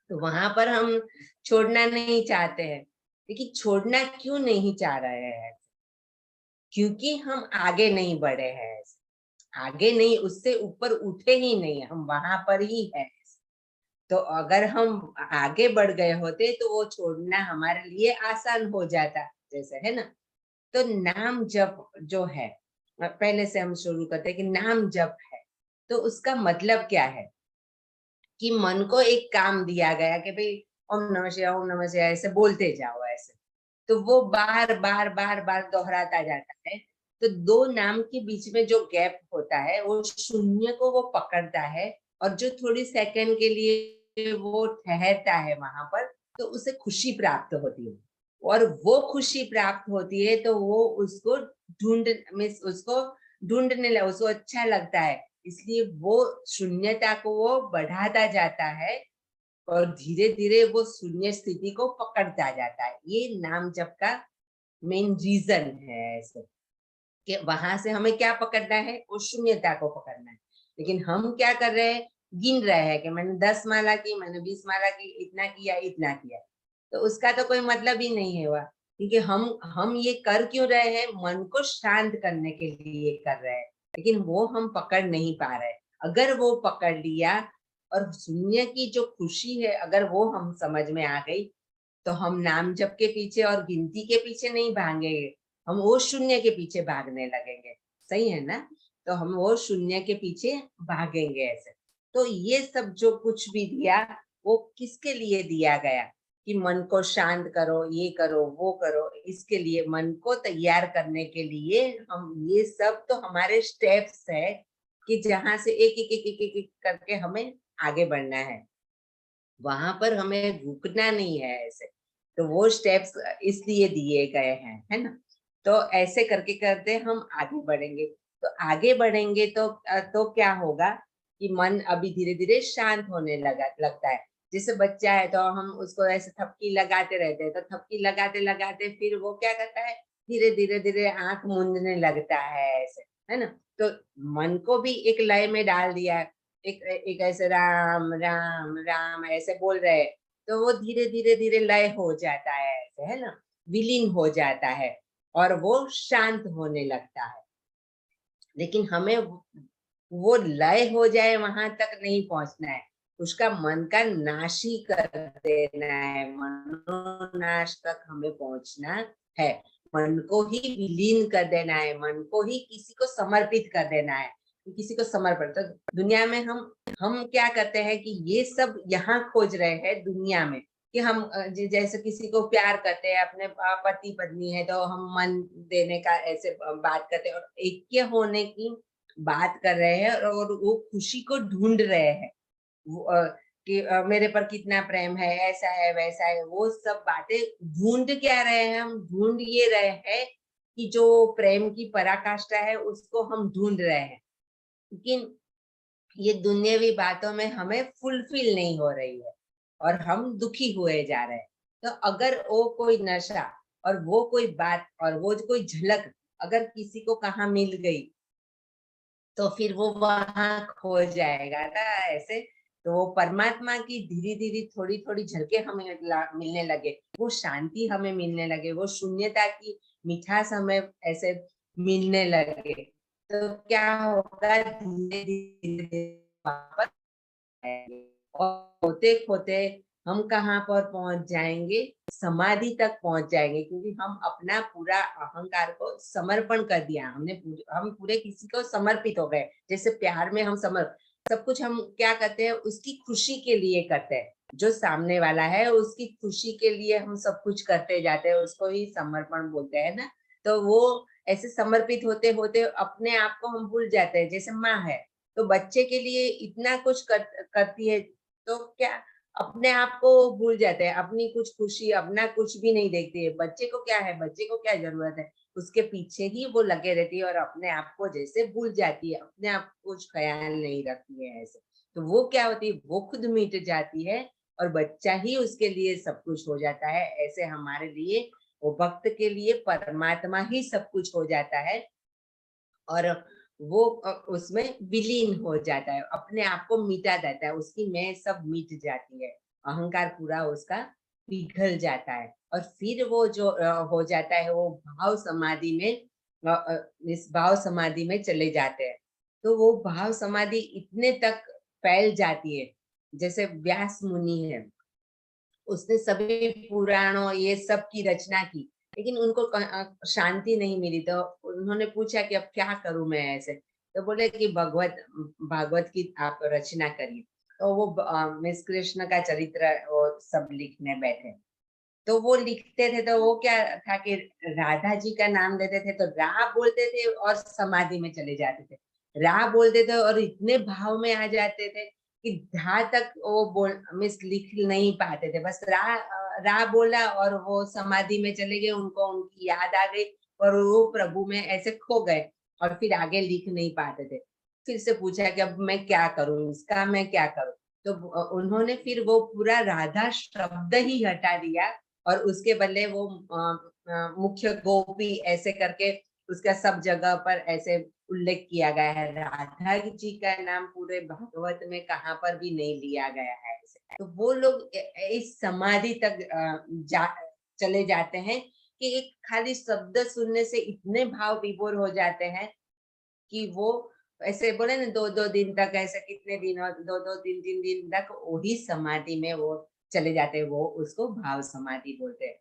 तो वहां पर हम छोड़ना नहीं चाहते हैं। लेकिन छोड़ना क्यों नहीं चाह रहे हैं? क्योंकि हम आगे नहीं बढ़े हैं, आगे नहीं, उससे ऊपर उठे ही नहीं, हम वहां पर ही है। तो अगर हम आगे बढ़ गए होते तो वो छोड़ना हमारे लिए आसान हो जाता, जैसे है ना। तो नाम जप जो है, पहले से हम शुरू करते हैं कि नाम जप है तो उसका मतलब क्या है कि मन को एक काम दिया गया कि भाई ओम नमः शिवाय ऐसे बोलते जाओ ऐसे। तो वो बार बार बार बार दोहराता जाता है। तो दो नाम के बीच में जो गैप होता है वो शून्य को वो पकड़ता है, और जो थोड़ी सेकंड के लिए वो ठहरता है वहां पर, तो उसे खुशी प्राप्त होती है। और वो खुशी प्राप्त होती है तो वो उसको उसको ढूंढने लगा, उसको अच्छा लगता है, इसलिए वो शून्यता को वो बढ़ाता जाता है और धीरे धीरे वो शून्य स्थिति को पकड़ता जाता है। ये नाम जप का मेन रीजन है ऐसे, कि वहां से हमें क्या पकड़ना है, वो शून्यता को पकड़ना है। लेकिन हम क्या कर रहे हैं, गिन रहे हैं कि मैंने 10 माला की, मैंने 20 माला की, इतना किया इतना किया। तो उसका तो कोई मतलब ही नहीं है हुआ, क्योंकि हम ये कर क्यों रहे हैं, मन को शांत करने के लिए कर रहे हैं। लेकिन वो हम पकड़ नहीं पा रहे। अगर वो पकड़ लिया और शून्य की जो खुशी है अगर वो हम समझ में आ गई, तो हम नाम जप के पीछे और गिनती के पीछे नहीं भागेंगे, हम वो शून्य के पीछे भागने लगेंगे। सही है ना। तो हम वो शून्य के पीछे भागेंगे ऐसे। तो ये सब जो कुछ भी दिया वो किसके लिए दिया गया, कि मन को शांत करो, ये करो वो करो, इसके लिए मन को तैयार करने के लिए हम ये सब तो हमारे स्टेप्स है, कि जहां से एक एक एक एक एक, एक करके हमें आगे बढ़ना है। वहां पर हमें रुकना नहीं है ऐसे। तो वो स्टेप्स इसलिए दिए गए हैं, है ना। तो ऐसे करके करते हम आगे बढ़ेंगे। तो आगे बढ़ेंगे तो क्या होगा कि मन अभी धीरे धीरे शांत होने लगता है। जैसे बच्चा है तो हम उसको ऐसे थपकी लगाते रहते हैं, तो थपकी लगाते लगाते फिर वो क्या करता है, धीरे धीरे धीरे आंख मूंदने लगता है ऐसे, है ना। तो मन को भी एक लय में डाल दिया है, एक एक ऐसे राम राम राम ऐसे बोल रहे हैं, तो वो धीरे धीरे धीरे लय हो जाता है ऐसे, है ना, विलीन हो जाता है और वो शांत होने लगता है। लेकिन हमें वो लय हो जाए वहां तक नहीं पहुंचना है, उसका मन का नाश ही कर देना है, मनोनाश तक हमें पहुंचना है। मन को ही विलीन कर देना है, मन को ही किसी को समर्पित कर देना है, किसी को समर्पण। तो दुनिया में हम क्या करते हैं कि ये सब यहाँ खोज रहे हैं दुनिया में, कि हम जैसे किसी को प्यार करते हैं, अपने पति पत्नी है तो हम मन देने का ऐसे बात करते हैं और ऐक्य होने की बात कर रहे हैं, और वो खुशी को ढूंढ रहे हैं। वो, कि मेरे पर कितना प्रेम है, ऐसा है वैसा है, वो सब बातें ढूंढ क्या रहे हैं, हम ढूंढ ये रहे हैं कि जो प्रेम की पराकाष्ठा है उसको हम ढूंढ रहे हैं। लेकिन ये दुनियावी बातों में हमें फुलफिल नहीं हो रही है और हम दुखी हुए जा रहे हैं। तो अगर वो कोई नशा और वो कोई बात और वो कोई झलक अगर किसी को कहाँ मिल गई, तो फिर वो वहां खो जाएगा ना ऐसे। तो वो परमात्मा की धीरे धीरे थोड़ी थोड़ी झलके हमें मिलने लगे, वो शांति हमें मिलने लगे, वो शून्यता की मिठास हमें ऐसे मिलने लगे, तो क्या होगा, धीरे धीरे वापस आएंगे। और होते खोते हम कहाँ पर पहुंच जाएंगे, समाधि तक पहुंच जाएंगे, क्योंकि हम अपना पूरा अहंकार को समर्पण कर दिया हमने, हम पूरे किसी को समर्पित हो गए। जैसे प्यार में हम सब कुछ हम क्या करते हैं, उसकी खुशी के लिए करते हैं, जो सामने वाला है उसकी खुशी के लिए हम सब कुछ करते जाते हैं, उसको ही समर्पण बोलते हैं ना। तो वो ऐसे समर्पित होते होते अपने आप को हम भूल जाते हैं। जैसे माँ है तो बच्चे के लिए इतना कुछ करती है, तो क्या अपने आप को भूल जाते हैं, अपनी कुछ खुशी अपना कुछ भी नहीं देखती है। बच्चे को क्या है, बच्चे को क्या जरूरत है, उसके पीछे ही वो लगे रहती है और अपने आप को जैसे भूल जाती है, अपने आप को कुछ ख्याल नहीं रखती है ऐसे। तो वो क्या होती है, वो खुद मिट जाती है और बच्चा ही उसके लिए सब कुछ हो जाता है। ऐसे हमारे लिए वो भक्त के लिए परमात्मा ही सब कुछ हो जाता है और वो उसमें विलीन हो जाता है, अपने आप को मिटा देता है, उसकी मैं सब मिट जाती है, अहंकार पूरा उसका पिघल जाता है। और फिर वो जो हो जाता है, वो भाव समाधि में इस भाव समाधि में चले जाते हैं। तो वो भाव समाधि इतने तक फैल जाती है, जैसे व्यास मुनि है, उसने सभी पुराणों ये सब की रचना की, लेकिन उनको शांति नहीं मिली। तो उन्होंने पूछा कि अब क्या करूं मैं ऐसे। तो बोले कि भागवत की आप रचना करिए। तो वो मिस कृष्ण का चरित्र वो सब लिखने बैठे। तो वो लिखते थे तो वो क्या था कि राधा जी का नाम लेते थे तो रा बोलते थे और समाधि में चले जाते थे, रा बोलते थे और इतने भाव में आ जाते थे कि धा तक वो बोल मिस लिख नहीं पाते थे। बस रा बोला और वो समाधि में चले गए, उनको उनकी याद आ गई और वो प्रभु में ऐसे खो गए और फिर आगे लिख नहीं पाते थे। फिर से पूछा कि अब मैं क्या करूं, इसका मैं क्या करूं। तो उन्होंने फिर वो पूरा राधा शब्द ही हटा दिया और उसके बदले वो मुख्य गोपी ऐसे करके उसका सब जगह पर ऐसे उल्लेख किया गया है। राधा जी का नाम पूरे भागवत में कहाँ पर भी नहीं लिया गया है ऐसे। तो वो लोग इस समाधि तक चले जाते हैं कि एक खाली शब्द सुनने से इतने भाव विभोर हो जाते हैं कि वो ऐसे बोले ना, 2-2 दिन तक ऐसे कितने दिन और 2-2 3-3 दिन तक वही समाधि में वो चले जाते हैं, वो उसको भाव समाधि बोलते हैं।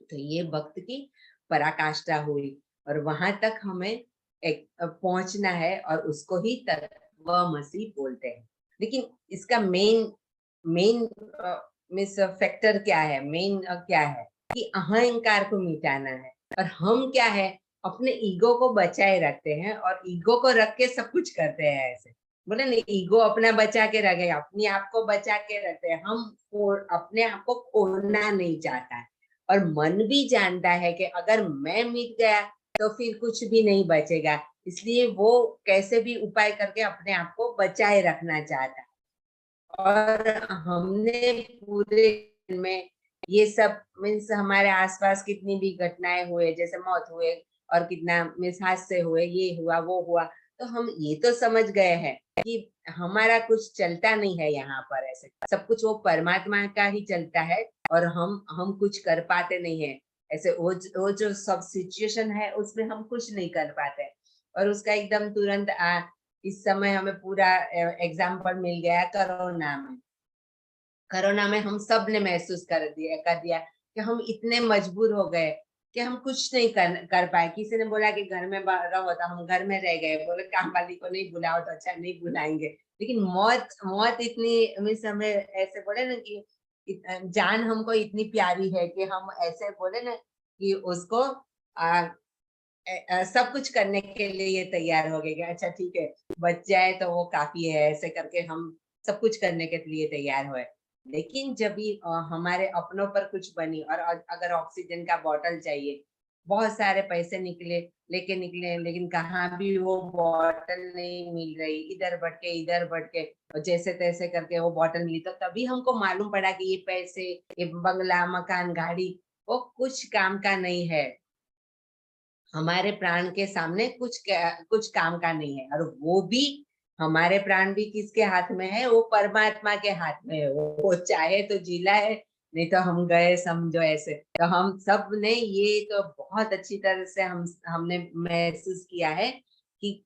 तो ये भक्त की पराकाष्ठा हुई और वहां तक हमें एक पहुंचना है और उसको ही तत्वमसि बोलते हैं। लेकिन इसका मेन मेन मिस फैक्टर क्या है, मेन क्या है कि अहंकार को मिटाना है। और हम क्या है, अपने ईगो को बचाए रखते हैं और ईगो को रख के सब कुछ करते हैं ऐसे। बोले नहीं, ईगो अपना बचा के रखे, अपने आप को बचा के रखते हैं हम, अपने आप को खोना नहीं चाहता है। और मन भी जानता है कि अगर मैं मिट गया तो फिर कुछ भी नहीं बचेगा, इसलिए वो कैसे भी उपाय करके अपने आप को बचाए रखना चाहता है। और हमने पूरे में ये सब मीन्स हमारे आसपास कितनी भी घटनाएं हुए, जैसे मौत हुए और कितना मीन्स हादसे हुए, ये हुआ वो हुआ, तो हम ये तो समझ गए हैं कि हमारा कुछ चलता नहीं है यहाँ पर ऐसे, सब कुछ वो परमात्मा का ही चलता है और हम कुछ कर पाते नहीं है ऐसे। वो जो सब सिचुएशन है उसमें हम कुछ नहीं कर पाते। और उसका एकदम तुरंत इस समय हमें पूरा एग्जाम्पल मिल गया कोरोना में। कोरोना में हम सब ने महसूस कर दिया कि हम इतने मजबूर हो गए कि हम कुछ नहीं कर पाए। किसी ने बोला कि घर में रहो, तो हम घर में रह गए, बोले काम वाली को नहीं बुलाओ, तो अच्छा नहीं बुलाएंगे। लेकिन मौत मौत इतनी मीन्स हमें ऐसे बोले ना कि जान हमको इतनी प्यारी है कि हम ऐसे बोले ना कि उसको सब कुछ करने के लिए तैयार हो गए कि अच्छा ठीक है, बच जाए तो वो काफी है, ऐसे करके हम सब कुछ करने के लिए तैयार हुए। लेकिन जब भी हमारे अपनों पर कुछ बनी और अगर ऑक्सीजन का बॉटल चाहिए, बहुत सारे पैसे लेके निकले, लेकिन कहाँ भी वो बॉटल नहीं मिल रही, इधर भटके और जैसे तैसे करके वो बॉटल मिली। तो तभी हमको मालूम पड़ा कि ये पैसे, ये बंगला मकान गाड़ी, वो कुछ काम का नहीं है, हमारे प्राण के सामने कुछ काम का नहीं है। और वो भी हमारे प्राण भी किसके हाथ में है, वो परमात्मा के हाथ में है। वो चाहे तो जिला है, नहीं तो हम गए समझो ऐसे। तो हम सब ने ये तो बहुत अच्छी तरह से हमने महसूस किया है कि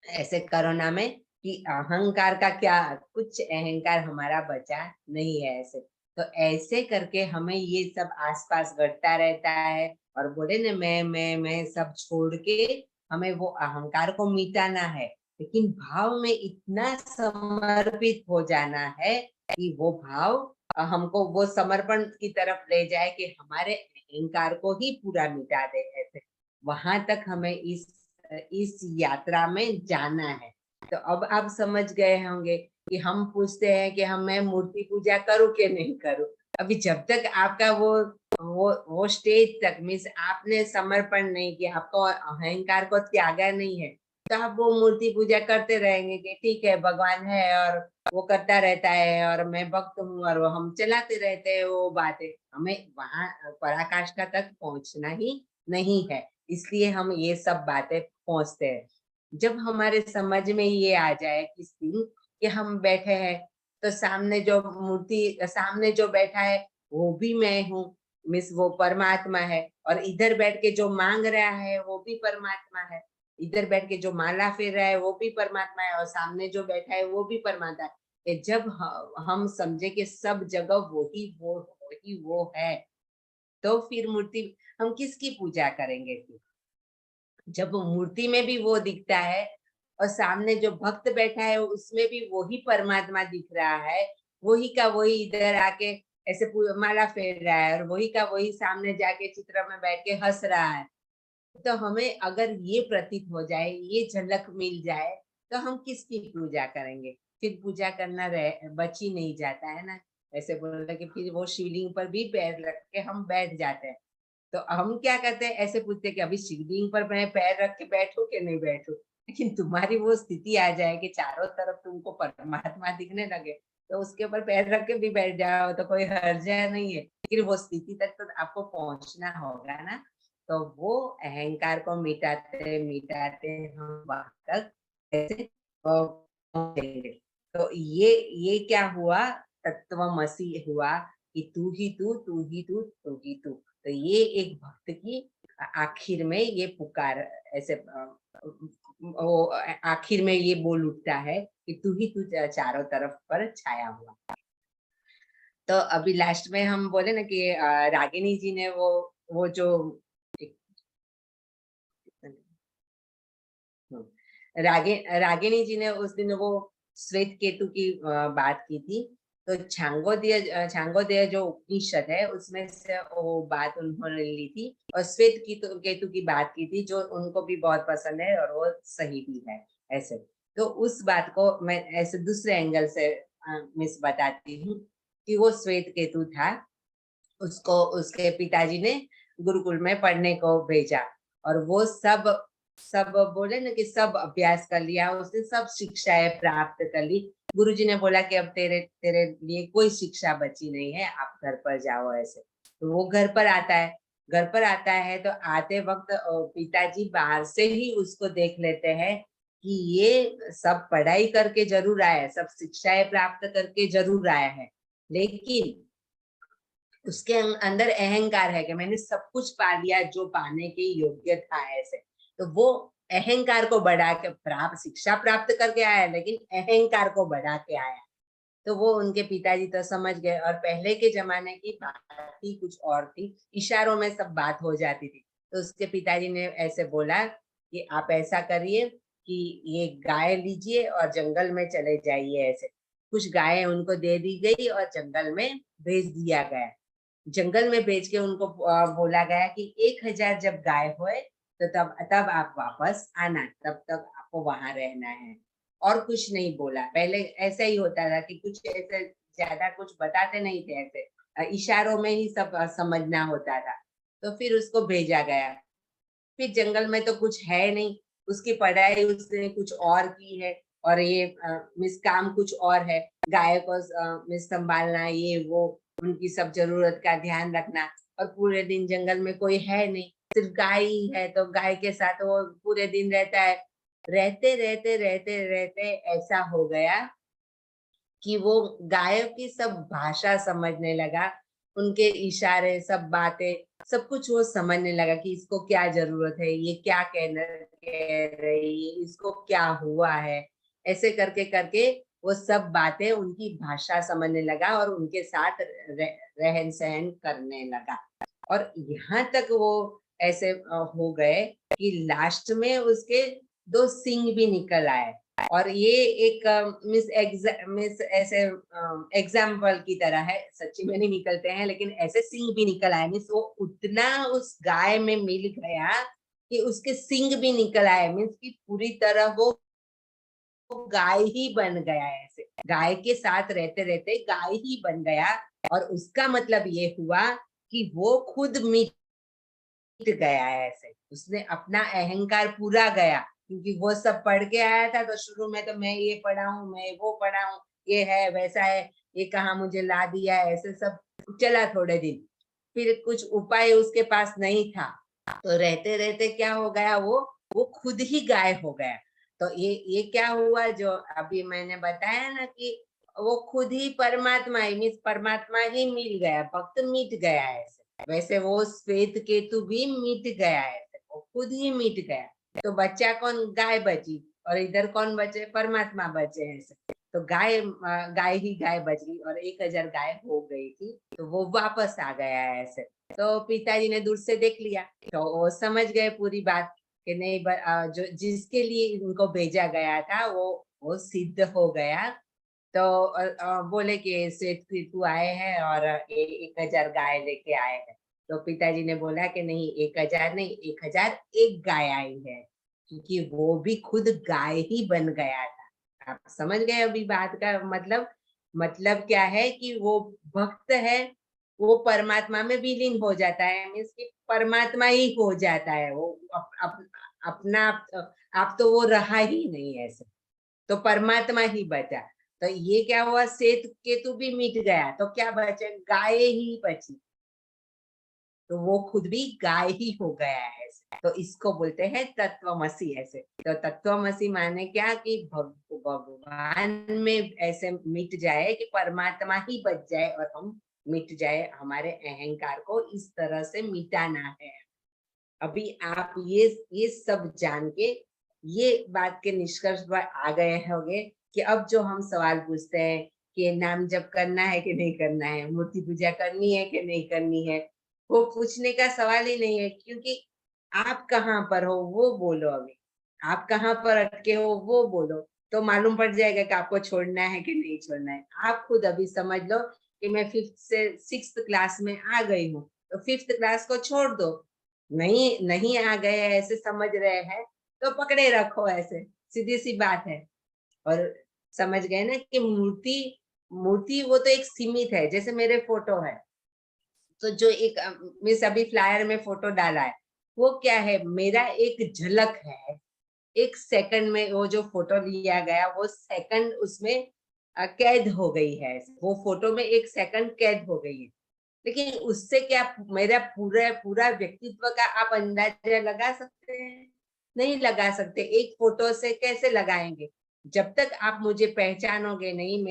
ऐसे कोरोना में कि अहंकार का क्या, कुछ अहंकार हमारा बचा नहीं है ऐसे। तो ऐसे करके हमें ये सब आसपास घटता रहता है और बोले ना मैं सब छोड़ के हमें वो अहंकार को मिटाना है। लेकिन भाव में इतना समर्पित हो जाना है कि वो भाव हमको वो समर्पण की तरफ ले जाए कि हमारे अहंकार को ही पूरा मिटा दे ऐसे। वहां तक हमें इस यात्रा में जाना है। तो अब आप समझ गए होंगे कि हम पूछते हैं कि हम मैं मूर्ति पूजा करूं कि नहीं करूं। अभी जब तक आपका वो स्टेज तक मीन्स आपने समर्पण नहीं किया, आपको अहंकार को त्यागा नहीं है, तो आप वो मूर्ति पूजा करते रहेंगे कि ठीक है भगवान है और वो करता रहता है और मैं भक्त हूँ और वो हम चलाते रहते हैं वो बातें। हमें वहां पराकाष्ठा तक पहुंचना ही नहीं है, इसलिए हम ये सब बातें पहुंचते हैं। जब हमारे समझ में ये आ जाए किस दिन कि हम बैठे हैं, तो सामने जो बैठा है वो भी मैं हूँ, मिस वो परमात्मा है, और इधर बैठ के जो मांग रहा है वो भी परमात्मा है, इधर बैठ के जो माला फेर रहा है वो भी परमात्मा है, और सामने जो बैठा है वो भी परमात्मा है। कि जब हम समझे कि सब जगह वही वो है, तो फिर मूर्ति हम किसकी पूजा करेंगे फिर? जब मूर्ति में भी वो दिखता है और सामने जो भक्त बैठा है उसमें भी वही परमात्मा दिख रहा है, वही का वही इधर आके ऐसे माला फेर रहा है और वही का वही सामने जाके चित्र में बैठ के हंस रहा है। तो हमें अगर ये प्रतीत हो जाए, ये झलक मिल जाए, तो हम किसकी पूजा करेंगे? फिर पूजा करना बच ही नहीं जाता है ना। ऐसे बोला कि फिर वो शिवलिंग पर भी पैर रख के हम बैठ जाते हैं। तो हम क्या करते हैं, ऐसे पूछते हैं कि अभी शिवलिंग पर मैं पैर रख के बैठूं कि नहीं बैठूं। लेकिन तुम्हारी वो स्थिति आ जाए कि चारों तरफ तुमको परमात्मा दिखने लगे, तो उसके ऊपर पैर रख के भी बैठ जाओ तो कोई हर्जा नहीं है, लेकिन वो स्थिति तक तो आपको पहुंचना होगा ना। तो वो अहंकार को मिटाते मिटाते हम वहां तक ऐसे पहुंचेंगे। तो ये क्या हुआ, तत्वमसि हुआ कि तू ही तू, तू ही तू, तू ही तू। तो ये एक भक्त की आखिर में ये पुकार ऐसे वो आखिर में ये बोल उठता है कि तू ही तू चारों तरफ पर छाया हुआ। तो अभी लास्ट में हम बोले ना कि रागिनी जी ने वो जो एक, रागिनी जी ने उस दिन वो श्वेत केतु की बात की थी। तो छांगोदय जो उपनिषद है उसमें से वो बात उन्होंने ली थी और श्वेत केतु की बात की थी, जो उनको भी बहुत पसंद है और वो सही भी है। ऐसे तो उस बात को मैं ऐसे दूसरे एंगल से मिस बताती हूँ कि वो श्वेत केतु था, उसको उसके पिताजी ने गुरुकुल में पढ़ने को भेजा, और वो सब सब बोले ना कि सब अभ्यास कर लिया उसने, सब शिक्षाएं प्राप्त कर ली। गुरुजी ने बोला कि अब तेरे तेरे लिए कोई शिक्षा बची नहीं है, आप घर पर जाओ। ऐसे तो वो घर पर आता है। घर पर आता है तो आते वक्त पिताजी बाहर से ही उसको देख लेते हैं कि ये सब पढ़ाई करके जरूर आया है, सब शिक्षाएं प्राप्त करके जरूर आया है, लेकिन उसके अंदर अहंकार है कि मैंने सब कुछ पा लिया जो पाने के योग्य था। ऐसे तो वो अहंकार को बढ़ा के प्राप्त शिक्षा प्राप्त करके आया, लेकिन अहंकार को बढ़ा के आया। तो वो उनके पिताजी तो समझ गए, और पहले के जमाने की बात ही कुछ और थी, इशारों में सब बात हो जाती थी। तो उसके पिताजी ने ऐसे बोला कि आप ऐसा करिए कि ये गाय लीजिए और जंगल में चले जाइए। ऐसे कुछ गायें उनको दे दी गई और जंगल में भेज दिया गया। जंगल में भेज के उनको बोला गया कि 1000 जब गाय होए तो तब तब आप वापस आना, तब तक आपको वहां रहना है। और कुछ नहीं बोला। पहले ऐसा ही होता था कि कुछ ऐसे ज्यादा कुछ बताते नहीं थे, ऐसे इशारों में ही सब समझना होता था। तो फिर उसको भेजा गया। फिर जंगल में तो कुछ है नहीं, उसकी पढ़ाई उसने कुछ और की है, और ये मिस काम कुछ और है, गाय को मिस संभालना, ये वो उनकी सब जरूरत का ध्यान रखना। और पूरे दिन जंगल में कोई है नहीं, सिर्फ गाय ही है, तो गाय के साथ वो पूरे दिन रहता है। रहते रहते रहते रहते ऐसा हो गया कि वो गायों की सब भाषा समझने लगा, उनके इशारे सब बातें सब कुछ वो समझने लगा कि इसको क्या जरूरत है, ये क्या कह रही है, इसको क्या हुआ है। ऐसे करके करके वो सब बातें उनकी भाषा समझने लगा और उनके साथ रहन सहन करने लगा। और यहाँ तक वो ऐसे हो गए कि लास्ट में उसके 2 सींग भी निकल आए। और ये एक मिस ऐसे एग्जाम्पल की तरह है, सच्ची में नहीं निकलते हैं लेकिन ऐसे सिंह भी निकल आए। मिस वो उतना उस गाय में मिल गया कि उसके सींग भी निकल आए, मीन्स कि पूरी तरह वो गाय ही बन गया है। ऐसे गाय के साथ रहते रहते गाय ही बन गया, और उसका मतलब ये हुआ कि वो खुद मिट गया है। ऐसे उसने अपना अहंकार पूरा गया, क्योंकि वो सब पढ़ के आया था, तो शुरू में तो मैं ये पढ़ा हूँ, मैं वो पढ़ा हूँ, ये है वैसा है, ये कहाँ मुझे ला दिया है, ऐसे सब चला थोड़े दिन। फिर कुछ उपाय उसके पास नहीं था, तो रहते रहते क्या हो गया, वो खुद ही गाय हो गया। तो ये क्या हुआ, जो अभी मैंने बताया ना कि वो खुद ही परमात्मा है, मीन्स परमात्मा ही मिल गया, भक्त मिट गया है। ऐसे वैसे वो श्वेत केतु भी मिट गया है, वो खुद ही मिट गया। तो बच्चा कौन, गाय बची, और इधर कौन बचे, परमात्मा बचे हैं। ऐसे तो गाय ही गाय बच गई, और 1000 गाय हो गई थी, तो वो वापस आ गया है। ऐसे तो पिताजी ने दूर से देख लिया, तो वो समझ गए पूरी बात कि नहीं, जो जिसके लिए इनको भेजा गया था वो सिद्ध हो गया। तो बोले कि श्वेत केतु आए हैं और 1000 गाय लेके आए हैं। तो पिताजी ने बोला कि नहीं, 1000 नहीं, 1001 गाय आई है, क्योंकि वो भी खुद गाय ही बन गया था। आप समझ गए अभी बात का मतलब क्या है, कि वो भक्त है, वो परमात्मा में विलीन हो जाता है, मीन्स कि परमात्मा ही हो जाता है वो। अपना आप तो वो रहा ही नहीं ऐसे, तो परमात्मा ही बचा। तो ये क्या हुआ, श्वेत केतु भी मिट गया, तो क्या बचे, गाय ही बची, तो वो खुद भी गाय ही हो गया है। ऐसे तो इसको बोलते हैं तत्वमसी। ऐसे तो तत्वमसी माने क्या, कि भगवान में ऐसे मिट जाए कि परमात्मा ही बच जाए और हम मिट जाए, हमारे अहंकार को इस तरह से मिटाना है। अभी आप ये सब जान के ये बात के निष्कर्ष पर आ गए होंगे कि अब जो हम सवाल पूछते हैं कि नाम जप करना है कि नहीं करना है, मूर्ति पूजा करनी है कि नहीं करनी है, वो पूछने का सवाल ही नहीं है, क्योंकि आप कहाँ पर हो वो बोलो। अभी आप कहाँ पर अटके हो वो बोलो, तो मालूम पड़ जाएगा कि आपको छोड़ना है कि नहीं छोड़ना है। आप खुद अभी समझ लो कि मैं 5th से 6th क्लास में आ गई हूँ, तो 5th क्लास को छोड़ दो। नहीं नहीं आ गए ऐसे समझ रहे हैं, तो पकड़े रखो, ऐसे सीधी सी बात है। और समझ गए ना कि मूर्ति मूर्ति वो तो एक सीमित है, जैसे मेरे फोटो है, तो जो एक मिस अभी फ्लायर में फोटो डाला है, वो क्या है, मेरा एक झलक है। 1 सेकंड में वो जो फोटो लिया गया, वो सेकंड उसमें कैद हो गई है, वो फोटो में 1 सेकंड कैद हो गई है। लेकिन उससे क्या मेरा पूरा पूरा व्यक्तित्व का आप अंदाजा लगा सकते हैं? नहीं लगा सकते। एक फोटो से कैसे लगाएंगे? जब तक आप मुझे पहचानोगे नहीं,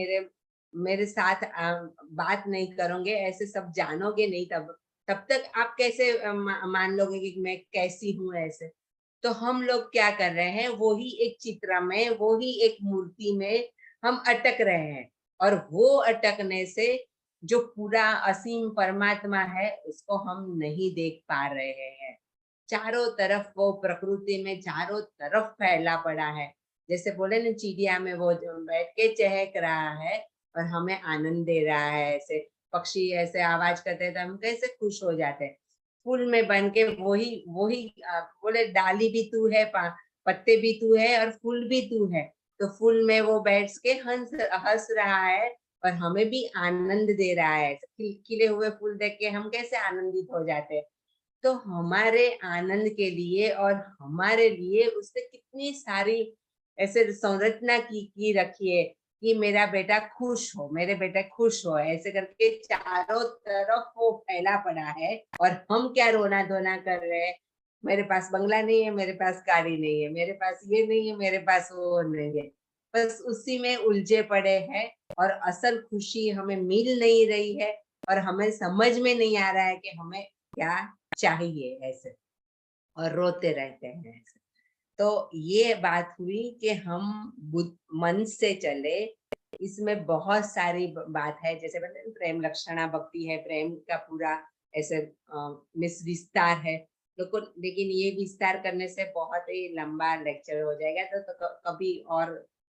मेरे साथ बात नहीं करोगे, ऐसे सब जानोगे नहीं, तब तक आप कैसे मान लोगे कि मैं कैसी हूँ ऐसे। तो हम लोग क्या कर रहे हैं, वो ही एक चित्र में, वो ही एक मूर्ति में हम अटक रहे हैं, और वो अटकने से जो पूरा असीम परमात्मा है उसको हम नहीं देख पा रहे हैं। चारों तरफ वो प्रकृति में चारों तरफ फैला पड़ा है। जैसे बोले ना, चिड़िया में वो जो बैठ के चहक रहा है और हमें आनंद दे रहा है। ऐसे पक्षी ऐसे आवाज करते हैं तो हम कैसे खुश हो जाते हैं। फूल में बन के वही वही बोले डाली भी तू है, पत्ते भी तू है और फूल भी तू है। तो फूल में वो बैठ के हंस रहा है और हमें भी आनंद दे रहा है। खिले हुए फूल देख के हम कैसे आनंदित हो जाते हैं। तो हमारे आनंद के लिए और हमारे लिए उसने कितनी सारी ऐसे संरचना की रखी है कि मेरा बेटा खुश हो, मेरे बेटा खुश हो, ऐसे करके चारों तरफ वो फैला पड़ा है। और हम क्या रोना धोना कर रहे हैं, मेरे पास बंगला नहीं है, मेरे पास गाड़ी नहीं है, मेरे पास ये नहीं है, मेरे पास वो नहीं है। बस उसी में उलझे पड़े हैं, और असल खुशी हमें मिल नहीं रही है, और हमें समझ में नहीं आ रहा है कि हमें क्या चाहिए ऐसे, और रोते रहते हैं ऐसे। तो ये बात हुई कि हम मन से चले। इसमें बहुत सारी बात है, जैसे प्रेम लक्षणा भक्ति है, प्रेम का पूरा ऐसे विस्तार है। लेकिन ये विस्तार करने से बहुत ही लंबा लेक्चर हो जाएगा, तो कभी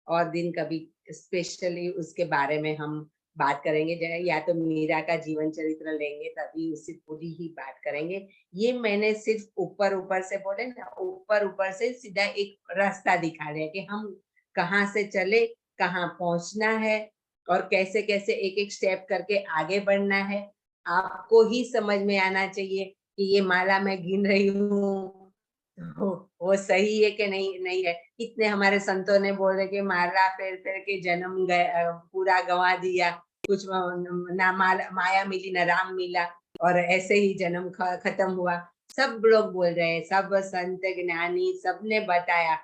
और दिन कभी स्पेशली उसके बारे में हम बात करेंगे, या तो मीरा का जीवन चरित्र लेंगे तभी उससे पूरी ही बात करेंगे। ये मैंने सिर्फ ऊपर ऊपर से बोले ना, ऊपर ऊपर से सीधा एक रास्ता दिखा रहे हैं कि हम कहाँ से चले, कहाँ पहुंचना है और कैसे कैसे एक एक स्टेप करके आगे बढ़ना है। आपको ही समझ में आना चाहिए कि ये माला मैं गिन रही हूँ वो सही है कि नहीं नहीं है। कितने हमारे संतों ने बोले कि माला फेर फेर के जन्म पूरा गंवा दिया, कुछ ना माया मिली ना राम मिला, और ऐसे ही जन्म खत्म हुआ। सब लोग बोल रहे हैं, सब संत ज्ञानी सबने बताया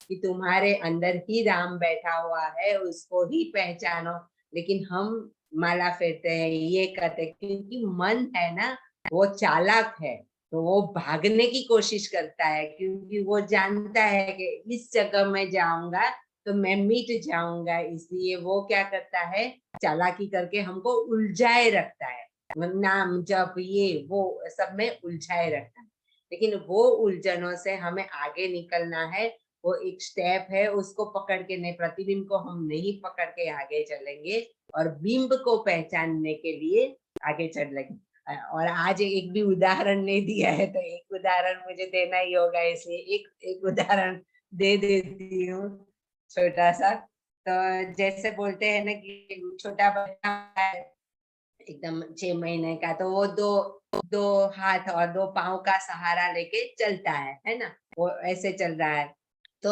कि तुम्हारे अंदर ही राम बैठा हुआ है, उसको ही पहचानो। लेकिन हम माला फेरते हैं, ये करते हैं, क्योंकि मन है ना वो चालाक है, तो वो भागने की कोशिश करता है, क्योंकि वो जानता है कि इस जगह में जाऊंगा तो मैं मिट जाऊंगा। इसलिए वो क्या करता है, चालाकी करके हमको उलझाए रखता है, नाम जप ये वो सब में उलझाए रखता है। लेकिन वो उलझनों से हमें आगे निकलना है, वो एक स्टेप है, उसको पकड़ के नहीं, प्रतिबिंब को हम नहीं पकड़ के आगे चलेंगे और बिंब को पहचानने के लिए आगे चलेंगे। और आज एक भी उदाहरण नहीं दिया है, तो एक उदाहरण मुझे देना ही होगा, इसलिए एक उदाहरण दे देती हूँ छोटा सा। तो जैसे बोलते हैं ना कि छोटा बच्चा है एकदम 6 महीने का, तो वो दो दो हाथ और दो पाँव का सहारा लेके चलता है ना, वो ऐसे चल रहा है। तो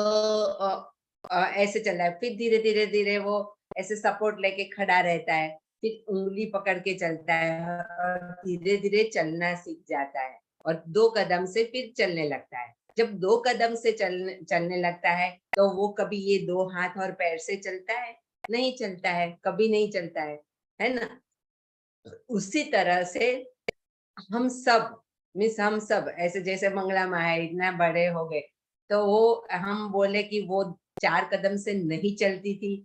ऐसे चल रहा है, फिर धीरे धीरे धीरे वो ऐसे सपोर्ट लेके खड़ा रहता है, फिर उंगली पकड़ के चलता है और धीरे धीरे चलना सीख जाता है, और 2 कदम से फिर चलने लगता है। जब 2 कदम से चलने लगता है, तो वो कभी ये 2 हाथ और पैर से चलता है? नहीं चलता है, कभी नहीं चलता है ना। उसी तरह से हम सब ऐसे, जैसे मंगला माया इतना बड़े हो गए, तो वो हम बोले कि वो 4 कदम से नहीं चलती थी,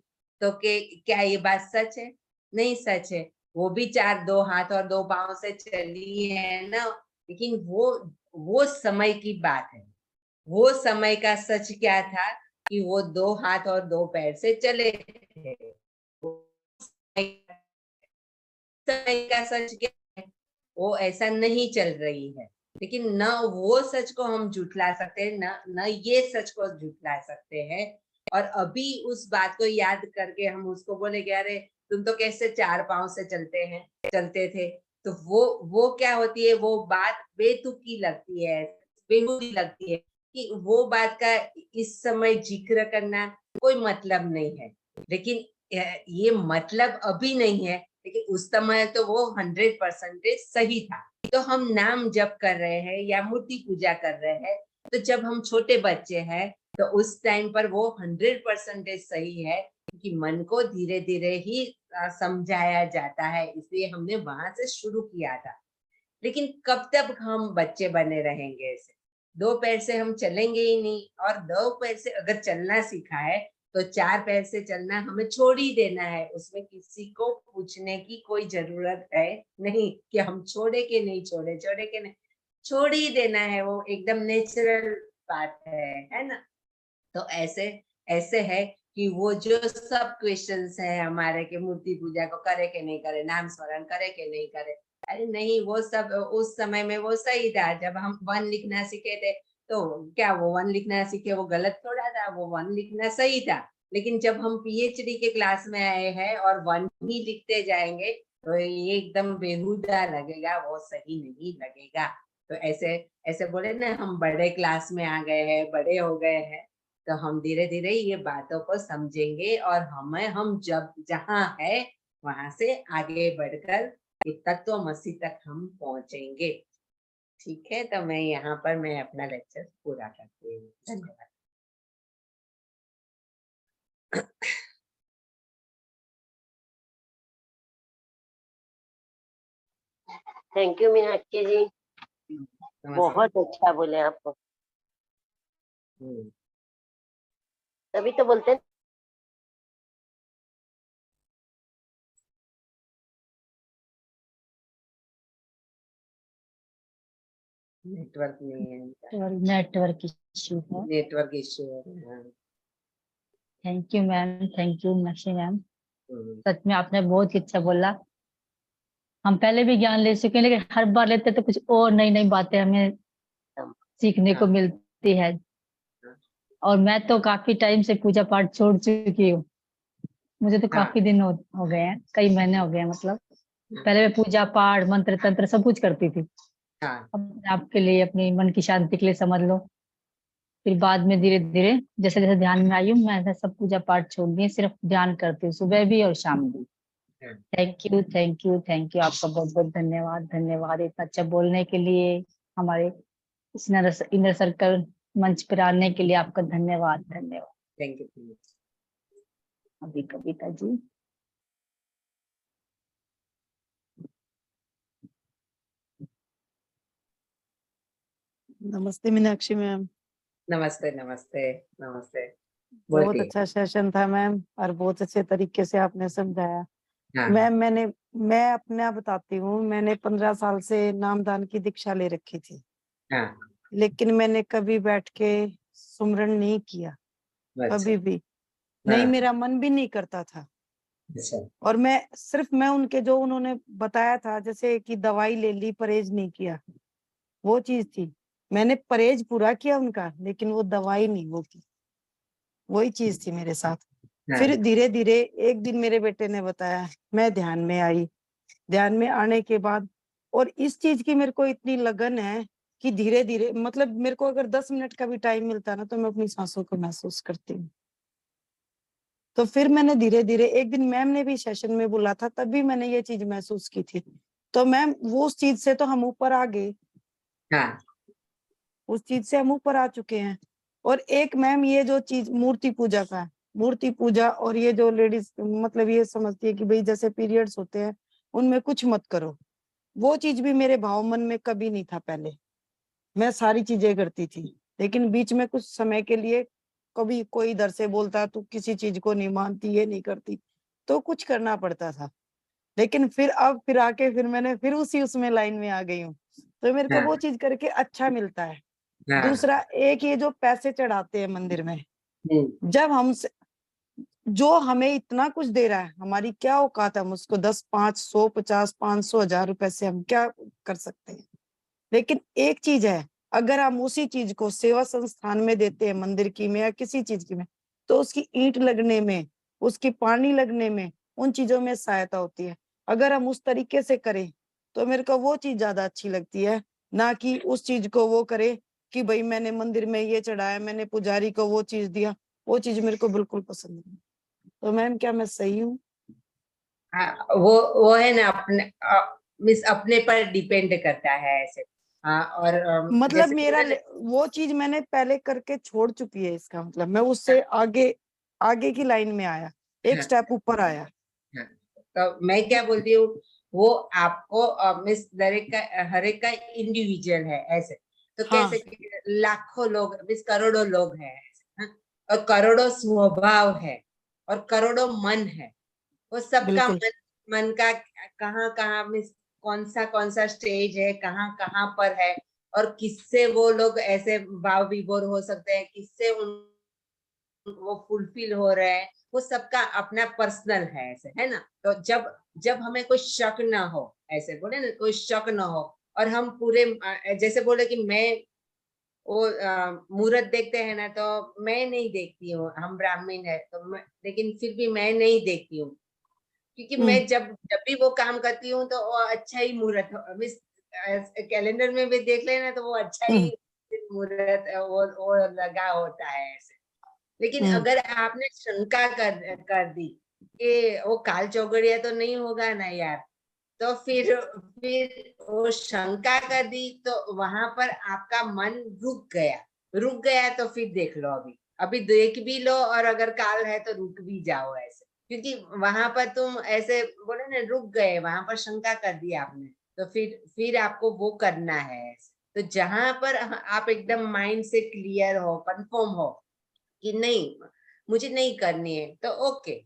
तो क्या ये बात सच है? नहीं सच है। वो भी 2 हाथ और 2 पाँव से चली है ना, लेकिन वो समय की बात है। वो समय का सच क्या था कि वो 2 हाथ और 2 पैर से चले थे। वो समय का सच क्या है? वो ऐसा नहीं चल रही है। लेकिन न वो सच को हम झुठला सकते हैं, न ये सच को झुठला सकते हैं। और अभी उस बात को याद करके हम उसको बोले कि अरे तुम तो कैसे 4 पाँव से चलते थे। तो वो क्या होती है, वो बात बेतुकी लगती है, बेहुदी लगती है, कि वो बात का इस समय जिक्र करना कोई मतलब नहीं है। लेकिन ये मतलब अभी नहीं है, लेकिन उस समय तो वो 100% सही था। तो हम नाम जप कर रहे हैं या मूर्ति पूजा कर रहे हैं, तो जब हम छोटे बच्चे हैं तो उस टाइम पर वो 100% सही है, क्योंकि मन को धीरे धीरे ही समझाया जाता है, इसलिए हमने वहां से शुरू किया था। लेकिन कब तक हम बच्चे बने रहेंगे ऐसे? 2 पैर से हम चलेंगे ही नहीं, और 2 पैर से अगर चलना सीखा है तो 4 पैर से चलना हमें छोड़ ही देना है। उसमें किसी को पूछने की कोई जरूरत है नहीं कि हम छोड़े के नहीं छोड़े के नहीं, छोड़ ही देना है, वो एकदम नेचुरल बात है ना। तो ऐसे ऐसे है कि वो जो सब क्वेश्चंस है हमारे, के मूर्ति पूजा को करे कि नहीं करे, नाम स्मरण करे कि नहीं करे, अरे नहीं, वो सब उस समय में वो सही था। जब हम 1 लिखना सीखे थे, तो क्या वो 1 लिखना सीखे वो गलत थोड़ा था, वो 1 लिखना सही था। लेकिन जब हम पीएचडी के क्लास में आए हैं और 1 ही लिखते जाएंगे, तो ये एकदम बेहुदा लगेगा, वो सही नहीं लगेगा। तो ऐसे ऐसे बोले ना, हम बड़े क्लास में आ गए हैं, बड़े हो गए हैं, तो हम धीरे धीरे ये बातों को समझेंगे, और हम जब जहाँ है वहां से आगे बढ़कर तत्वमसी तक हम पहुंचेंगे। ठीक है, तो मैं यहाँ पर मैं अपना लेक्चर पूरा करती हूँ। धन्यवाद। थैंक यू मीनाक्षी जी, नमस्ते। बहुत अच्छा बोले आप। तभी तो बोलते हैं नेटवर्क नहीं है इनका, नेटवर्क इश्यू है। नेटवर्क इश्यू है। हाँ। Thank you ma'am, thank you Meenakshi ma'am. सच में आपने बहुत ही अच्छा बोला। हम पहले भी ज्ञान ले चुके हैं, लेकिन हर बार लेते तो कुछ और नई नई बातें हमें सीखने को हाँ, मिलती है। हाँ, और मैं तो काफी टाइम से पूजा पाठ छोड़ चुकी हूँ। मुझे तो हाँ, काफी दिन हो गए हैं, कई महीने हो गए हैं मतलब। पहले मैं पूजा पाठ मंत्र तंत्र सब कुछ करती थी, हाँ, अपने आप के लिए, अपनी मन की शांति के लिए समझ लो। फिर बाद में धीरे धीरे जैसे जैसे ध्यान में आई हूँ, मैं सब पूजा पाठ छोड़ दिए, सिर्फ ध्यान करती हूँ सुबह भी और शाम भी। हाँ। Thank you, thank you, thank you, आपका बहुत बहुत धन्यवाद, धन्यवाद इतना अच्छा बोलने के लिए। हमारे इस इनर सर्कल मंच पर आने के लिए आपका धन्यवाद, धन्यवाद। Thank you. अभी कविता जी। नमस्ते मीनाक्षी मैम। नमस्ते, नमस्ते, नमस्ते। बहुत बोलिए। अच्छा सेशन था मैम, और बहुत अच्छे तरीके से आपने समझाया। हाँ, मैम मैं अपने आप बताती हूँ, मैंने 15 साल से नामदान की दीक्षा ले रखी थी, हाँ, लेकिन मैंने कभी बैठ के सुमरन नहीं किया, अच्छा, कभी भी नहीं, हाँ, मेरा मन भी नहीं करता था। अच्छा, और मैं उनके जो उन्होंने बताया था, जैसे कि दवाई ले ली, परहेज नहीं किया, वो चीज थी। मैंने परहेज पूरा किया उनका, लेकिन वो दवाई नहीं वो की, वही चीज थी मेरे साथ। हाँ, फिर धीरे धीरे एक दिन मेरे बेटे ने बताया, मैं ध्यान में आई। ध्यान में आने के बाद, और इस चीज की मेरे को इतनी लगन है कि धीरे धीरे, मतलब मेरे को अगर 10 मिनट का भी टाइम मिलता है ना, तो मैं अपनी सांसों को महसूस करती हूँ। तो फिर मैंने धीरे धीरे, एक दिन मैम ने भी सेशन में बोला था, तब भी मैंने ये चीज महसूस की थी। तो मैम वो उस चीज से तो हम ऊपर आ गए, हाँ, उस चीज से हम ऊपर आ चुके हैं। और एक मैम, ये जो चीज मूर्ति पूजा का है, मूर्ति पूजा, और ये जो लेडीज मतलब ये समझती है कि भाई जैसे पीरियड्स होते हैं उनमें कुछ मत करो, वो चीज भी मेरे भाव मन में कभी नहीं था। पहले मैं सारी चीजें करती थी, लेकिन बीच में कुछ समय के लिए कभी कोई इधर से बोलता तू किसी चीज को नहीं मानती, ये नहीं करती, तो कुछ करना पड़ता था। लेकिन फिर आके फिर मैंने फिर उसी उसमें लाइन में आ गई हूँ, तो मेरे को हाँ, वो चीज करके अच्छा मिलता है। हाँ, दूसरा, एक ये जो पैसे चढ़ाते हैं मंदिर में, हम्म, जब हम जो हमें इतना कुछ दे रहा है, हमारी क्या औकात है, हम उसको 10, 5, 100, 50, 500, 1000 रुपए से हम क्या कर सकते हैं। लेकिन एक चीज है, अगर हम उसी चीज को सेवा संस्थान में देते हैं, मंदिर की में या किसी चीज की में, तो उसकी ईंट लगने में, उसकी पानी लगने में, उन चीजों में सहायता होती है। अगर हम उस तरीके से करें, तो मेरे को वो चीज ज्यादा अच्छी लगती है, ना कि उस चीज को वो करे कि भाई मैंने मंदिर में ये चढ़ाया, मैंने पुजारी को वो चीज दिया, वो चीज मेरे को बिल्कुल पसंद नहीं। तो मैम, क्या मैं सही हूँ? हाँ, वो है ना, मिस अपने पर डिपेंड करता है ऐसे। हाँ, और मतलब जैसे मेरा बोला ना। वो चीज मैंने पहले करके छोड़ चुकी है, इसका मतलब मैं उससे आगे आगे की लाइन में आया, एक हाँ, स्टेप ऊपर आया। हाँ, तो मैं क्या बोलती हूँ, वो आपको मिस हर एक का इंडिविजुअल है ऐसे। तो हाँ, कैसे कि लाखों लोग मिस करोड़ों लोग हैं ऐसे, हाँ? और करोड़ों स्वभाव है, और करोड़ों मन है। वो सबका बिल्कुल। मन का कहाँ कहाँ में कौन सा स्टेज है, कहाँ कहाँ पर है, और किससे वो लोग ऐसे भाव विभोर हो सकते हैं, किससे उन वो फुलफिल हो रहे हैं, वो सबका अपना पर्सनल है ऐसे, है ना। तो जब जब हमें कोई शक ना हो, ऐसे बोले ना, कोई शक ना हो, और हम पूरे जैसे बोले कि मैं वो मुहूर्त देखते हैं ना, तो मैं नहीं देखती हूँ, हम ब्राह्मण है तो लेकिन फिर भी मैं नहीं देखती हूँ, क्योंकि हम्म, मैं जब जब भी वो काम करती हूँ, तो वो अच्छा ही मुहूर्त मिस कैलेंडर में भी देख लेना, तो वो अच्छा ही हम्म, मुहूर्त वो लगा होता है ऐसे। लेकिन हम्म, अगर आपने शंका कर दी कि वो काल चौगड़िया तो नहीं होगा ना यार, तो फिर वो शंका कर दी, तो वहां पर आपका मन रुक गया, तो फिर देख लो, अभी अभी देख भी लो, और अगर काल है तो रुक भी जाओ ऐसे, क्योंकि वहां पर तुम ऐसे बोले ना, रुक गए, वहां पर शंका कर दी आपने, तो फिर आपको वो करना है ऐसे। तो जहां पर आप एकदम माइंड से क्लियर हो, कंफर्म हो कि नहीं, मुझे नहीं करनी है, तो ओके।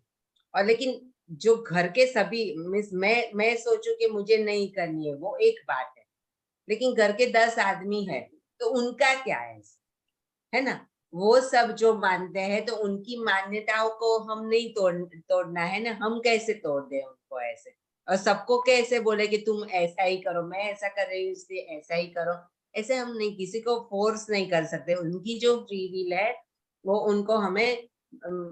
और लेकिन जो घर के सभी मिस मैं सोचूं कि मुझे नहीं करनी है, वो एक बात है, लेकिन घर के 10 आदमी है, तो उनका क्या है ना। वो सब जो मानते हैं तो उनकी मान्यताओं को हम नहीं तोड़ना है ना, हम कैसे तोड़ दे उनको ऐसे, और सबको कैसे बोले कि तुम ऐसा ही करो, मैं ऐसा कर रही हूँ इसलिए ऐसा ही करो, ऐसे हम नहीं, किसी को फोर्स नहीं कर सकते। उनकी जो फ्री विल है वो उनको हमें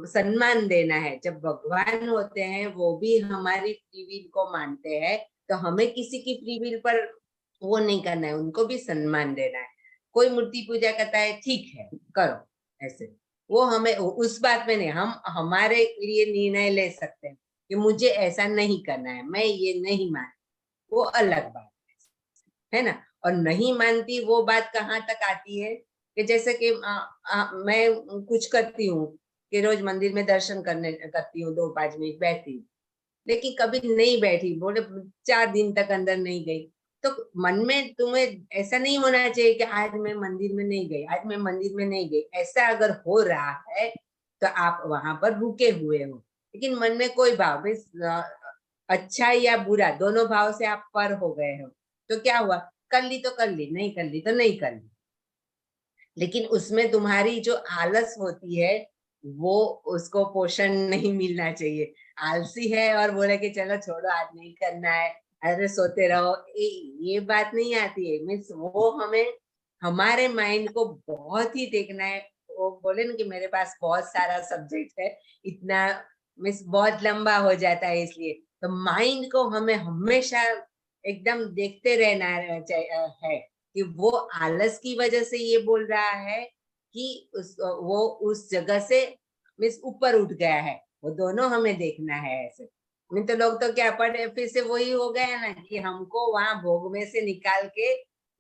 सम्मान देना है। जब भगवान होते हैं वो भी हमारी फ्री विल को मानते हैं, तो हमें किसी की फ्री विल पर वो नहीं करना है, उनको भी सम्मान देना है। कोई मूर्ति पूजा करता है, ठीक है करो ऐसे, वो हमें उस बात में नहीं, हम हमारे लिए निर्णय ले सकते हैं कि मुझे ऐसा नहीं करना है, मैं ये नहीं मान, वो अलग बात है ना। और नहीं मानती वो बात कहाँ तक आती है कि जैसे कि मैं कुछ करती हूँ कि रोज मंदिर में दर्शन करने करती हूँ, 2-5 मिनट बैठती हूँ, लेकिन कभी नहीं बैठी, बोले 4 दिन तक अंदर नहीं गई, तो मन में तुम्हें ऐसा नहीं होना चाहिए कि आज मैं मंदिर में नहीं गई, आज मैं मंदिर में नहीं गई। ऐसा अगर हो रहा है तो आप वहां पर रुके हुए हो, लेकिन मन में कोई भाव अच्छा या बुरा दोनों भाव से आप पर हो गए हो, तो क्या हुआ, कर ली तो कर ली, नहीं कर ली तो नहीं कर ली। लेकिन उसमें तुम्हारी जो आलस होती है वो, उसको पोषण नहीं मिलना चाहिए। आलसी है और बोले कि चलो छोड़ो आज नहीं करना है, अरे सोते रहो, ये बात नहीं आती है। मीन्स वो हमें हमारे माइंड को बहुत ही देखना है। वो बोले ना कि मेरे पास बहुत सारा सब्जेक्ट है, इतना मीन्स बहुत लंबा हो जाता है, इसलिए तो माइंड को हमें हमेशा एकदम देखते रहना है कि वो आलस की वजह से ये बोल रहा है कि वो उस जगह से मीन्स ऊपर उठ गया है, वो दोनों हमें देखना है ऐसे। नहीं तो लोग तो क्या पढ़े, फिर से वही हो गया ना कि हमको वहां भोग में से निकाल के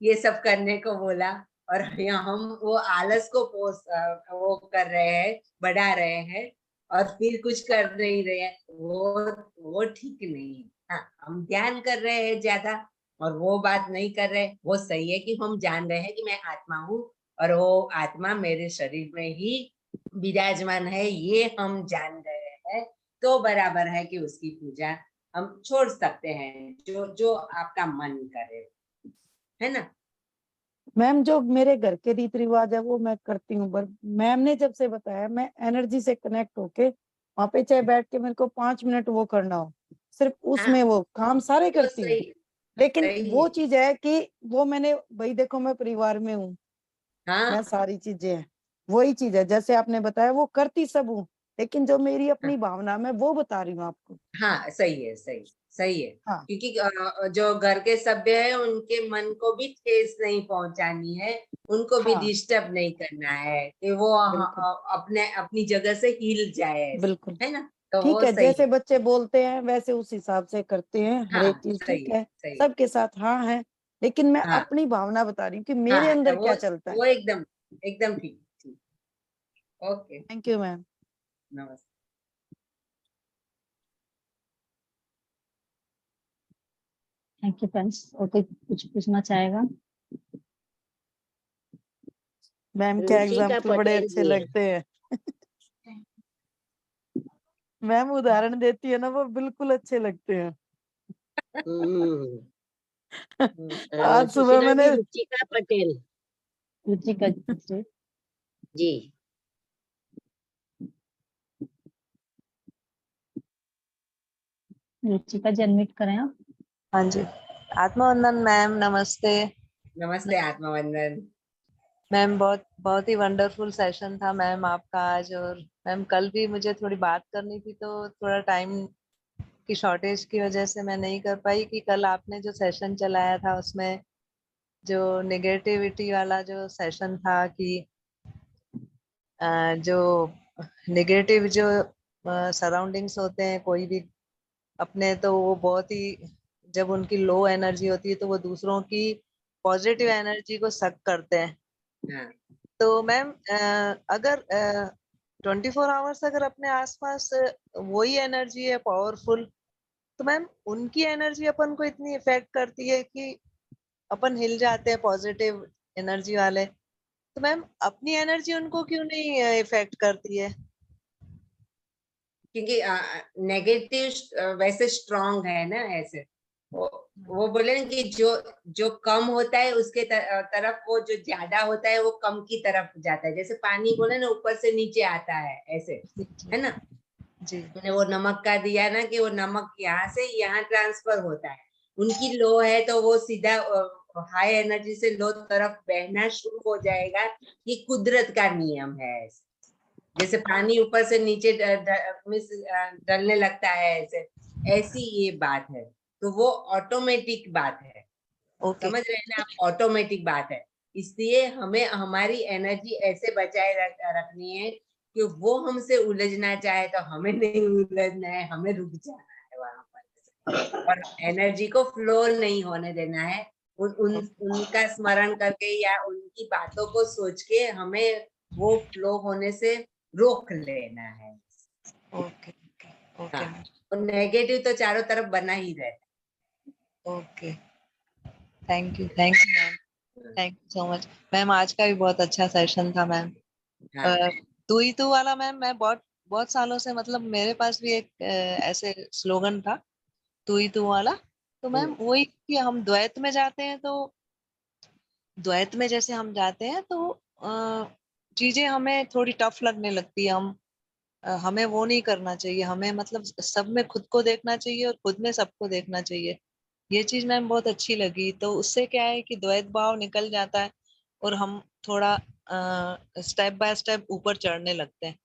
ये सब करने को बोला, और यहाँ हम वो आलस को वो कर रहे हैं, बढ़ा रहे हैं, और फिर कुछ कर नहीं रहे हैं, वो ठीक नहीं है। हाँ, हम ध्यान कर रहे हैं ज्यादा और वो बात नहीं कर रहे, वो सही है कि हम जान रहे हैं कि मैं आत्मा हूँ और वो आत्मा मेरे शरीर में ही विराजमान है, ये हम जान रहे हैं, तो बराबर है कि उसकी पूजा हम छोड़ सकते हैं, जो जो आपका मन करे, है ना। मैम जो मेरे घर के रीति रिवाज है वो मैं करती हूँ, पर मैम ने जब से बताया मैं एनर्जी से कनेक्ट होके वहां पे चाहे बैठ के मेरे को 5 मिनट वो करना हो, सिर्फ हाँ, उसमें वो काम सारे तो करती हूँ। सही, लेकिन सही वो है। चीज है कि वो मैंने भाई देखो मैं परिवार में हूँ, मैं हाँ, सारी चीजें हैं, वही चीज है जैसे आपने बताया वो करती सब हूँ, लेकिन जो मेरी हाँ, अपनी भावना मैं वो बता रही हूँ आपको। हाँ, सही है, सही, सही है। हाँ क्योंकि जो घर के सभ्य है उनके मन को भी ठेस नहीं पहुंचानी है, उनको भी हाँ डिस्टर्ब नहीं करना है कि वो बिल्कुल अपने अपनी जगह से हिल जाए ऐसे, बिल्कुल। है ना, तो ठीक वो है, सही जैसे है। बच्चे बोलते हैं वैसे उस हिसाब से करते हैं हर हाँ, एक चीज, सही ठीक है, है। सही। सबके साथ हाँ है, लेकिन मैं हाँ, अपनी भावना बता रही हूँ कि मेरे हाँ, तो अंदर क्या चलता है। वो एकदम एकदम ठीक, ठीक। Okay, thank you ma'am. नमस्ते। Thank you friends. और कोई कुछ पूछना चाहेगा? मैम के रुचिका एग्जाम्पल बड़े पटेल अच्छे जी है। लगते हैं। मैम उदाहरण देती है ना वो बिल्कुल अच्छे लगते हैं। हम्म, आज सुबह सुशीला मैंने जी, रुचिका पटेल रुचिका जी। जी। रुचिका जी अनम्यूट करें आप। हाँ जी, आत्मवंदन मैम, नमस्ते। नमस्ते आत्मवंदन। मैम बहुत बहुत ही वंडरफुल सेशन था मैम आपका आज। और मैम कल भी मुझे थोड़ी बात करनी थी तो थोड़ा टाइम की शॉर्टेज की वजह से मैं नहीं कर पाई। कि कल आपने जो सेशन चलाया था उसमें जो नेगेटिविटी वाला जो सेशन था कि जो नेगेटिव जो सराउंडिंग्स होते हैं कोई भी अपने, तो वो बहुत ही, जब उनकी लो एनर्जी होती है तो वो दूसरों की पॉजिटिव एनर्जी को सक करते हैं। हाँ, तो मैम अगर 24 आवर्स अगर अपने आसपास वही एनर्जी है पावरफुल, तो मैम उनकी एनर्जी अपन को इतनी इफेक्ट करती है कि अपन हिल जाते हैं पॉजिटिव एनर्जी वाले। तो मैम अपनी एनर्जी उनको क्यों नहीं इफेक्ट करती है? क्योंकि नेगेटिव वैसे स्ट्रांग है ना ऐसे, वो वो बोले ना कि जो जो कम होता है उसके तरफ वो जो ज्यादा होता है वो कम की तरफ जाता है। जैसे पानी बोले ना ऊपर से नीचे आता है ऐसे, है ना। जी मैंने वो नमक का दिया ना कि वो नमक यहाँ से यहाँ ट्रांसफर होता है। उनकी लो है तो वो सीधा हाई एनर्जी से लो तरफ बहना शुरू हो जाएगा। ये कुदरत का नियम है ऐसे। जैसे पानी ऊपर से नीचे डलने लगता है ऐसे, ऐसी ये बात है। तो वो ऑटोमेटिक बात है, ओके समझ रहे हैं ना आप, ऑटोमेटिक बात है। इसलिए हमें हमारी एनर्जी ऐसे बचाए रखनी है कि वो हमसे उलझना चाहे तो हमें नहीं उलझना है, हमें रुक जाना है वहां पर। और एनर्जी को फ्लो नहीं होने देना है। उनका स्मरण करके या उनकी बातों को सोच के हमें वो फ्लो होने से रोक लेना है। ओके ओके ओके हाँ, और नेगेटिव तो चारों तरफ बना ही रहता ओके। थैंक यू मैम, है। Thank you so much ma'am. आज का भी बहुत अच्छा सेशन था मैम। हाँ तू ही तू वाला मैम, मैं बहुत बहुत सालों से, मतलब मेरे पास भी एक ऐसे स्लोगन था, तू ही तू वाला। तो मैम वही कि हम द्वैत में जाते हैं, तो द्वैत में जैसे हम जाते हैं तो चीजें हमें थोड़ी टफ लगने लगती है। हमें वो नहीं करना चाहिए, हमें मतलब सब में खुद को देखना चाहिए और खुद में सबको देखना चाहिए। ये चीज मैम बहुत अच्छी लगी। तो उससे क्या है कि द्वैत भाव निकल जाता है और हम थोड़ा स्टेप बाय स्टेप ऊपर चढ़ने लगते हैं।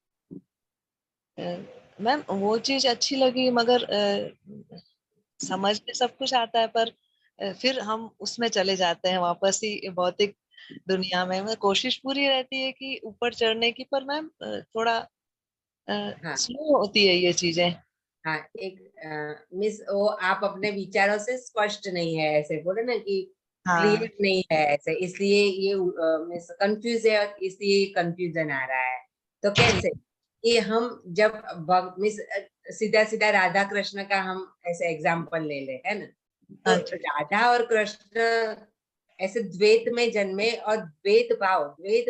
मैम वो चीज अच्छी लगी, मगर समझ में सब कुछ आता है, पर फिर हम उसमें चले जाते हैं वापस ही भौतिक दुनिया में। कोशिश पूरी रहती है कि ऊपर चढ़ने की, पर मैम थोड़ा हाँ स्लो होती है ये चीजें। हाँ, एक मिस वो आप अपने विचारों से स्पष्ट नहीं है ऐसे बोले ना कि हाँ क्लियर नहीं है ऐसे, इसलिए ये मिस कंफ्यूज है और इसलिए कंफ्यूजन आ रहा है। तो जी कैसे ये हम जब मिस सीधा सीधा राधा कृष्ण का हम ऐसे एग्जाम्पल ले ले, है ना। तो हाँ जी राधा और कृष्ण ऐसे द्वैत में जन्मे, और द्वैत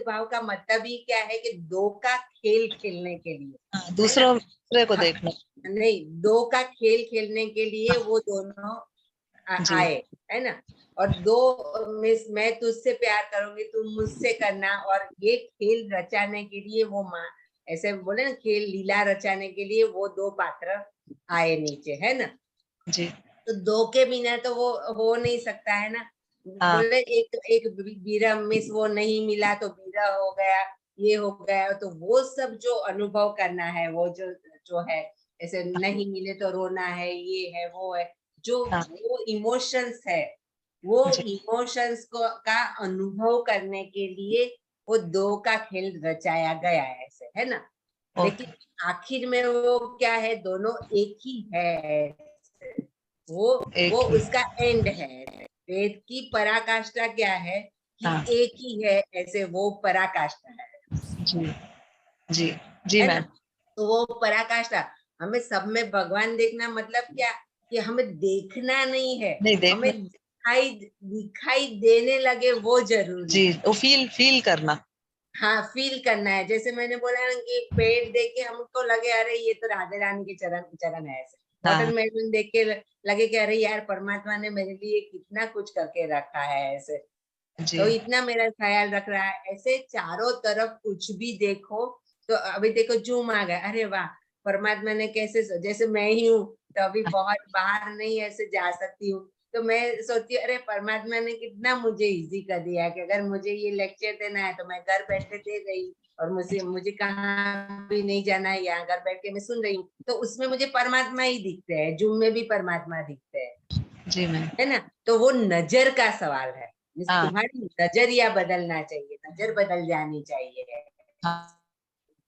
भाव का मतलब ही क्या है कि दो का खेल खेलने के लिए, हाँ, है ना। दूसरे को हाँ, देखना। नहीं, दो का खेल खेलने के लिए हाँ, वो दोनों जी आए, है ना। और दो मिस मैं तुझसे प्यार करूंगी, तुम मुझसे करना, और ये खेल रचाने के लिए वो माँ ऐसे बोले ना, खेल लीला रचाने के लिए वो दो पात्र आए नीचे, है ना। जी तो दो के बिना तो वो हो नहीं सकता, है ना। हाँ बोले एक एक बीरा मिस वो नहीं मिला तो बीरा हो गया, ये हो गया। तो वो सब जो अनुभव करना है, वो जो जो है ऐसे नहीं मिले तो रोना है, ये है वो है, जो हाँ वो इमोशंस है, वो जी इमोशंस को का अनुभव करने के लिए वो दो का खेल रचाया गया है ऐसे, है ना। ओके। लेकिन आखिर में वो क्या है, दोनों एक ही है। वो एक वो ही। उसका एंड है। वेद की पराकाष्ठा क्या है कि हाँ एक ही है ऐसे, वो पराकाष्ठा जी जी जी है ना। मैम। तो वो पराकाष्ठा, हमें सब में भगवान देखना मतलब क्या, कि हमें देखना नहीं है, नहीं हमें देखना। दिखाई दिखाई देने लगे वो जरूरी जी है। वो फील करना। हाँ, फील करना है। जैसे मैंने बोला ना कि पेड़ देख के हमको लगे अरे ये तो राधे रानी के चरण चरण है ऐसे, हाँ वाटरमेलन देख के लगे कि अरे यार परमात्मा ने मेरे लिए कितना कुछ करके रखा है ऐसे, जी तो इतना मेरा ख्याल रख रहा है ऐसे। चारों तरफ कुछ भी देखो, तो अभी देखो जूम आ गया, अरे वाह, परमात्मा ने कैसे, जैसे मैं ही हूँ तो अभी बहुत बाहर नहीं ऐसे जा सकती हूँ, तो मैं सोचती हूँ अरे परमात्मा ने कितना मुझे इजी कर दिया है कि अगर मुझे ये लेक्चर देना है तो मैं घर बैठे दे रही, और मुझे मुझे कहाँ भी नहीं जाना है, यहाँ घर बैठ के मैं सुन रही हूँ, तो उसमें मुझे परमात्मा ही दिखते हैं, जूम में भी परमात्मा दिखते हैं, जी मैम। है ना। तो वो नजर का सवाल है, हाँ तुम्हारी नजरिया बदलना चाहिए, नजर बदल जानी चाहिए। हाँ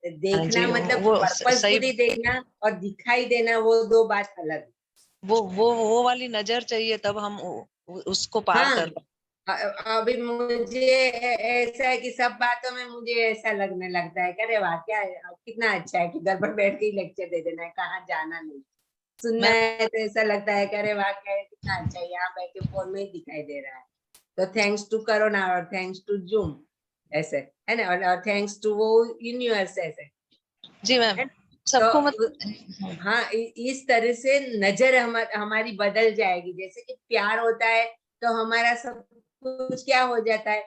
देखना जी मतलब वो सही। पर्पसफुली देखना और दिखाई देना, वो दो बात अलग है। वो वाली नजर चाहिए, तब हम उसको पार हाँ, कर पाए। अभी मुझे ऐसा है कि सब बातों में मुझे ऐसा लगने लगता है कि अरे वाह, क्या है, कितना अच्छा है कि घर पर बैठ के ही लेक्चर दे देना है, कहाँ जाना नहीं, सुनना मैम है, तो ऐसा लगता है कि अरे वाह, क्या है, कितना अच्छा है, यहाँ बैठ के फोन में ही दिखाई दे रहा है। तो थैंक्स टू कोरोना और थैंक्स टू जूम ऐसे, है ना, और थैंक्स टू वो यूनिवर्स ऐसे, जी मैम। है ना? सबको तो हाँ इस तरह से नजर हमारी बदल जाएगी। जैसे कि प्यार होता है तो हमारा सब कुछ क्या हो जाता है,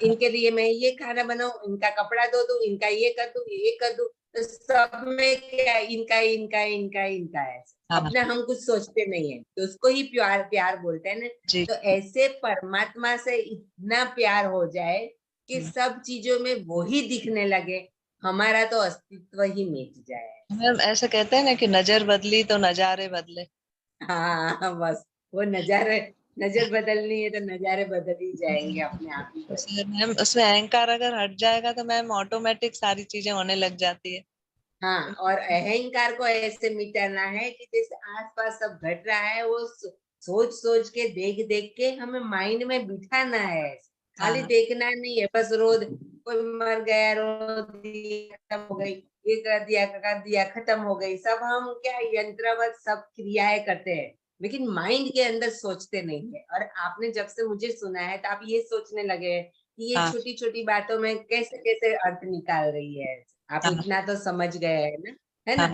इनके लिए मैं ये खाना बनाऊं, इनका कपड़ा धो दूं, इनका ये कर दूं, ये कर दूं, तो सब में क्या इनका इनका इनका इनका है। अपना हम कुछ सोचते नहीं है, तो उसको ही प्यार प्यार बोलते हैं ना। जी तो ऐसे परमात्मा से इतना प्यार हो जाए कि सब चीजों में वो ही दिखने लगे, हमारा तो अस्तित्व ही मिट जाए। मैम ऐसे कहते हैं ना कि नजर बदली तो नजारे बदले। हाँ बस वो नजारे, नजर बदलनी है तो नजारे बदल ही जाएंगे अपने आप ही। मैम उसमें अहंकार अगर हट जाएगा तो मैम ऑटोमेटिक सारी चीजें होने लग जाती है। हाँ, और अहंकार को ऐसे मिटाना है कि जैसे आसपास सब घट रहा है वो सोच सोच के देख देख के हमें माइंड में बिठाना है। खाली देखना नहीं है, बस रोज कोई मर गया, रो दिया, खत्म हो गई, ये कर दिया खत्म हो गई। सब हम क्या यंत्रवत सब क्रियाएं करते हैं, लेकिन माइंड के अंदर सोचते नहीं है। और आपने जब से मुझे सुना है तो आप ये सोचने लगे हैं कि ये छोटी छोटी बातों में कैसे कैसे अर्थ निकाल रही है। आप इतना तो समझ गए है ना, है ना।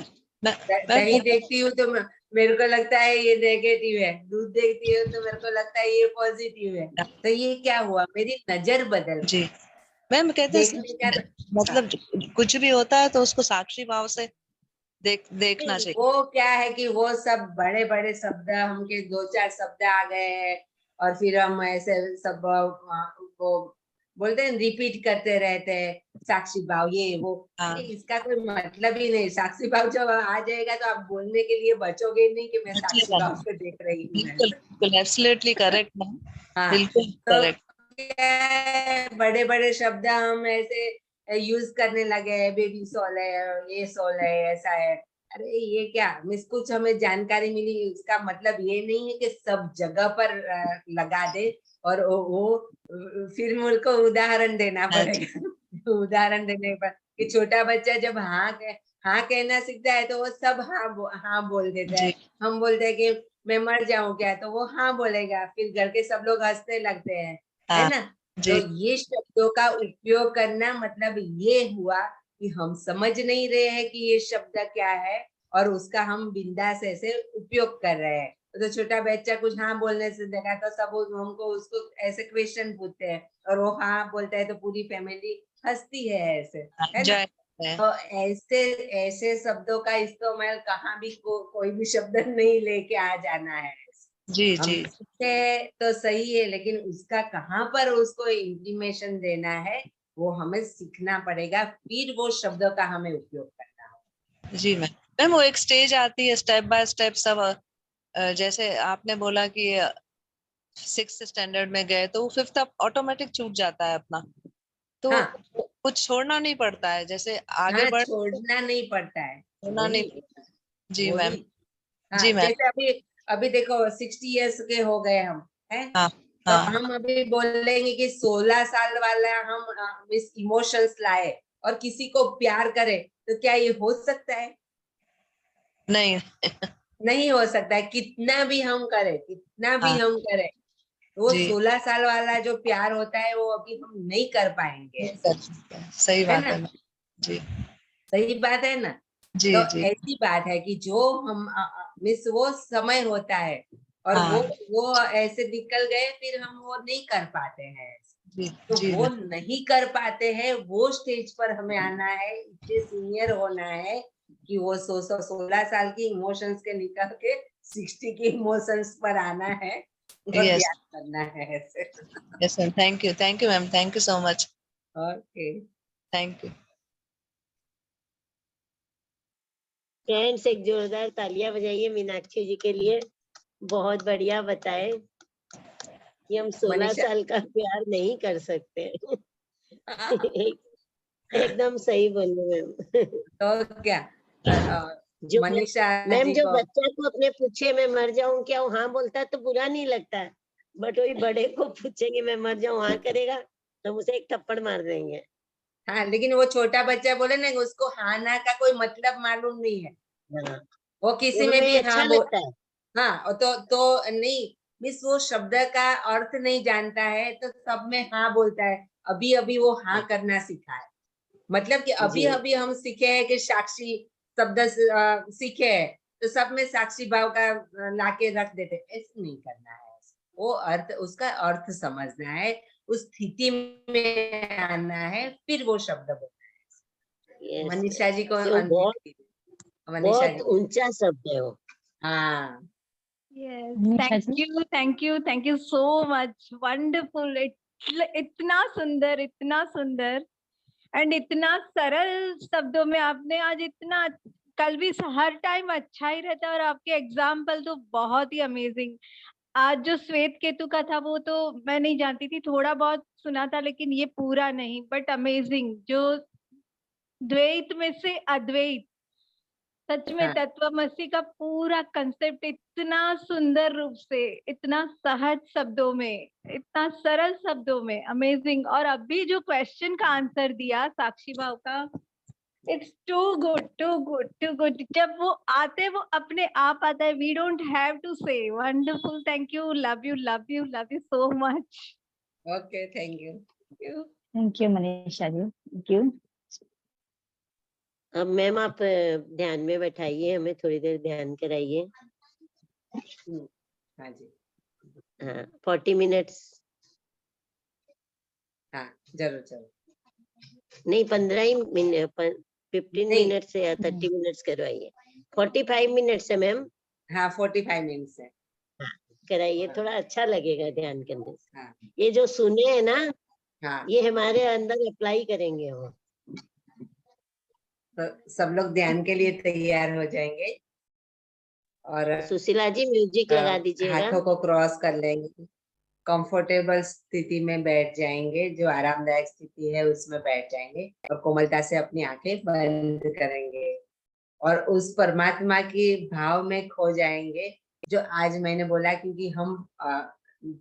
दही देखती हूँ तो मेरे को लगता है ये नेगेटिव है, दूध देखती हूँ तो मेरे को लगता है ये पॉजिटिव है। तो ये क्या हुआ, मेरी नजर बदल जी मैम कहते देखने का। हैं मतलब कुछ भी होता है तो उसको साक्षी भाव से देखना चाहिए। वो क्या है कि वो सब बड़े बड़े शब्द, हमके दो चार शब्द आ गए हैं और फिर हम ऐसे सब वो बोलते हैं, रिपीट करते रहते हैं, साक्षी भाव ये वो। इसका कोई मतलब ही नहीं। साक्षी भाव जब आ जाएगा तो आप बोलने के लिए बचोगे नहीं कि मैं साक्षी भाव से देख रही हूँ। बिल्कुल बिल्कुल एब्सोल्युटली करेक्ट मैम, हाँ, बिल्कुल तो करेक्ट। बड़े बड़े शब्द हम ऐसे यूज करने लगे हैं, बेबी सोल है, ये सोल है, ऐसा है। अरे ये क्या मिस, कुछ हमें जानकारी मिली, इसका मतलब ये नहीं है कि सब जगह पर लगा दे। और वो फिर मुझको उदाहरण देना पड़ेगा। उदाहरण देने पर कि छोटा बच्चा जब हाँ कहना सीखता है तो वो सब हाँ बोल देता है। हम बोलते हैं कि मैं मर जाऊं क्या, तो वो हाँ बोलेगा, फिर घर के सब लोग हंसने लगते हैं, है ना। तो ये शब्दों का उपयोग करना मतलब ये हुआ कि हम समझ नहीं रहे हैं कि ये शब्द क्या है, और उसका हम बिंदास ऐसे उपयोग कर रहे हैं। तो छोटा बच्चा कुछ हाँ बोलने से देखा तो सब हमको उसको ऐसे क्वेश्चन पूछते हैं, और वो हाँ बोलता है तो पूरी फैमिली हंसती है ऐसे, है ना। तो ऐसे ऐसे शब्दों का इस्तेमाल कहाँ भी कोई भी शब्द नहीं लेके आ जाना है। जी हम जी सीखे तो सही है, लेकिन उसका कहाँ पर उसको इंटीमेशन देना है वो हमें सीखना पड़ेगा, फिर वो शब्दों का हमें उपयोग करना होगा। जी मैम वो एक स्टेज आती है स्टेप बाय स्टेप सब। जैसे आपने बोला कि 6th स्टैंडर्ड में गए तो 5th ऑटोमेटिक छूट जाता है अपना, तो हाँ कुछ छोड़ना नहीं पड़ता है, जैसे आगे हाँ, बढ़ छोड़ना नहीं पड़ता है, छोड़ना वही नहीं। जी वही। मैम। हाँ जी मैम। जैसे अभी अभी देखो 60 इयर्स के हो गए हम, हैं। हाँ तो हाँ हम अभी बोलेंगे कि 16 साल वाला हम इस इमोशंस लाए और किसी को प्यार करे, तो क्या ये हो सकता है? नहीं। नहीं हो सकता है। कितना भी हम करें, कितना भी हाँ हम करें, वो जी 16 साल वाला जो प्यार होता है वो अभी हम नहीं कर पाएंगे नहीं ऐसे, कर सकते हैं। सही है बात ना। है मैम। जी सही बात है ना। जी तो जी ऐसी बात है कि जो हम मिस वो समय होता है, और हाँ वो ऐसे निकल गए, फिर हम वो नहीं कर पाते हैं। जी तो जी वो मैम। नहीं कर पाते हैं, वो स्टेज पर हमें आना है, इतने सीनियर होना है कि वो 16 साल की इमोशंस के निकल के 60 के इमोशंस पर आना है और यस ध्यान करना है ऐसे। Yes ma'am, thank you ma'am, thank you so much, okay, thank you. Friends एक जोरदार तालियां बजाइए मीनाक्षी जी के लिए, बहुत बढ़िया बताए कि हम 16 मनीषा। साल का प्यार नहीं कर सकते। एकदम सही बोली मैम। तो क्या जो मनीषा मैम जी जो को बच्चा को अपने पूछे मैं मर जाऊं क्या, वो हाँ बोलता है तो बुरा नहीं लगता है, बट वही बड़े को पूछेंगे मैं मर जाऊं हाँ करेगा तो उसे एक थप्पड़ मार देंगे। हाँ, लेकिन वो छोटा बच्चा बोले ना, उसको हाँ ना का कोई मतलब मालूम नहीं है। हाँ, वो किसी वो में हमें भी अच्छा हाँ लगता है। हाँ, तो नहीं मिस, वो शब्द का अर्थ नहीं जानता है तो सब में हाँ बोलता है। अभी अभी वो हाँ करना सीखा है, मतलब कि अभी जी अभी हम सीखे हैं कि साक्षी शब्द सीखे हैं तो सब में साक्षी भाव का लाके रख देते, ऐसे नहीं करना है। वो अर्थ, उसका अर्थ समझना है, उस स्थिति में आना है, फिर वो शब्द बोलना है। Yes, मनीषा जी को ये unmute बहुत कीजिए। मनीषा बहुत जी, ऊंचा शब्द है वो। हाँ Yes, Manisha thank you so much. Wonderful. इतना सुंदर, इतना सुंदर एंड इतना सरल शब्दों में आपने आज इतना, कल भी हर टाइम अच्छा ही रहता है और आपके एग्जाम्पल तो बहुत ही अमेजिंग। आज जो श्वेत केतु का था वो तो मैं नहीं जानती थी, थोड़ा बहुत सुना था लेकिन ये पूरा नहीं, बट अमेजिंग। जो द्वैत में से अद्वैत, सच में हाँ। तत्वमसी का पूरा कंसेप्ट इतना सुंदर रूप से, इतना सहज शब्दों में, इतना सरल शब्दों में, अमेजिंग। और अभी जो क्वेश्चन का आंसर दिया साक्षी भाव का, it's too good, too good, too good. जब वो आते वो अपने आप आता है, we don't have to say. Wonderful, thank you, love you, love you, love you so much. Okay, thank you. Thank you Manisha ji, thank you. अब मैम आप ध्यान में बैठाइए, हमें थोड़ी देर ध्यान कराइए। हाँ जी, हाँ, 40 मिनट्स हाँ जरूर जरूर। नहीं, 15 ही मिनट, 15 नहीं। मिनट से या 30 मिनट्स करवाइए। 45 मिनट्स है मैम, हाँ 45 मिनट्स है। कराइए, हाँ। थोड़ा अच्छा लगेगा ध्यान करने से। हाँ ये जो सुने है ना, हाँ, ये हमारे अंदर अप्लाई करेंगे वो। तो सब लोग ध्यान के लिए तैयार हो जाएंगे और सुशीला जी म्यूजिक लगा दीजिएगा। हाथों को क्रॉस कर लेंगे, कंफर्टेबल स्थिति में बैठ जाएंगे, जो आरामदायक स्थिति है उसमें बैठ जाएंगे और कोमलता से अपनी आंखें बंद करेंगे और उस परमात्मा की भाव में खो जाएंगे। जो आज मैंने बोला, क्योंकि हम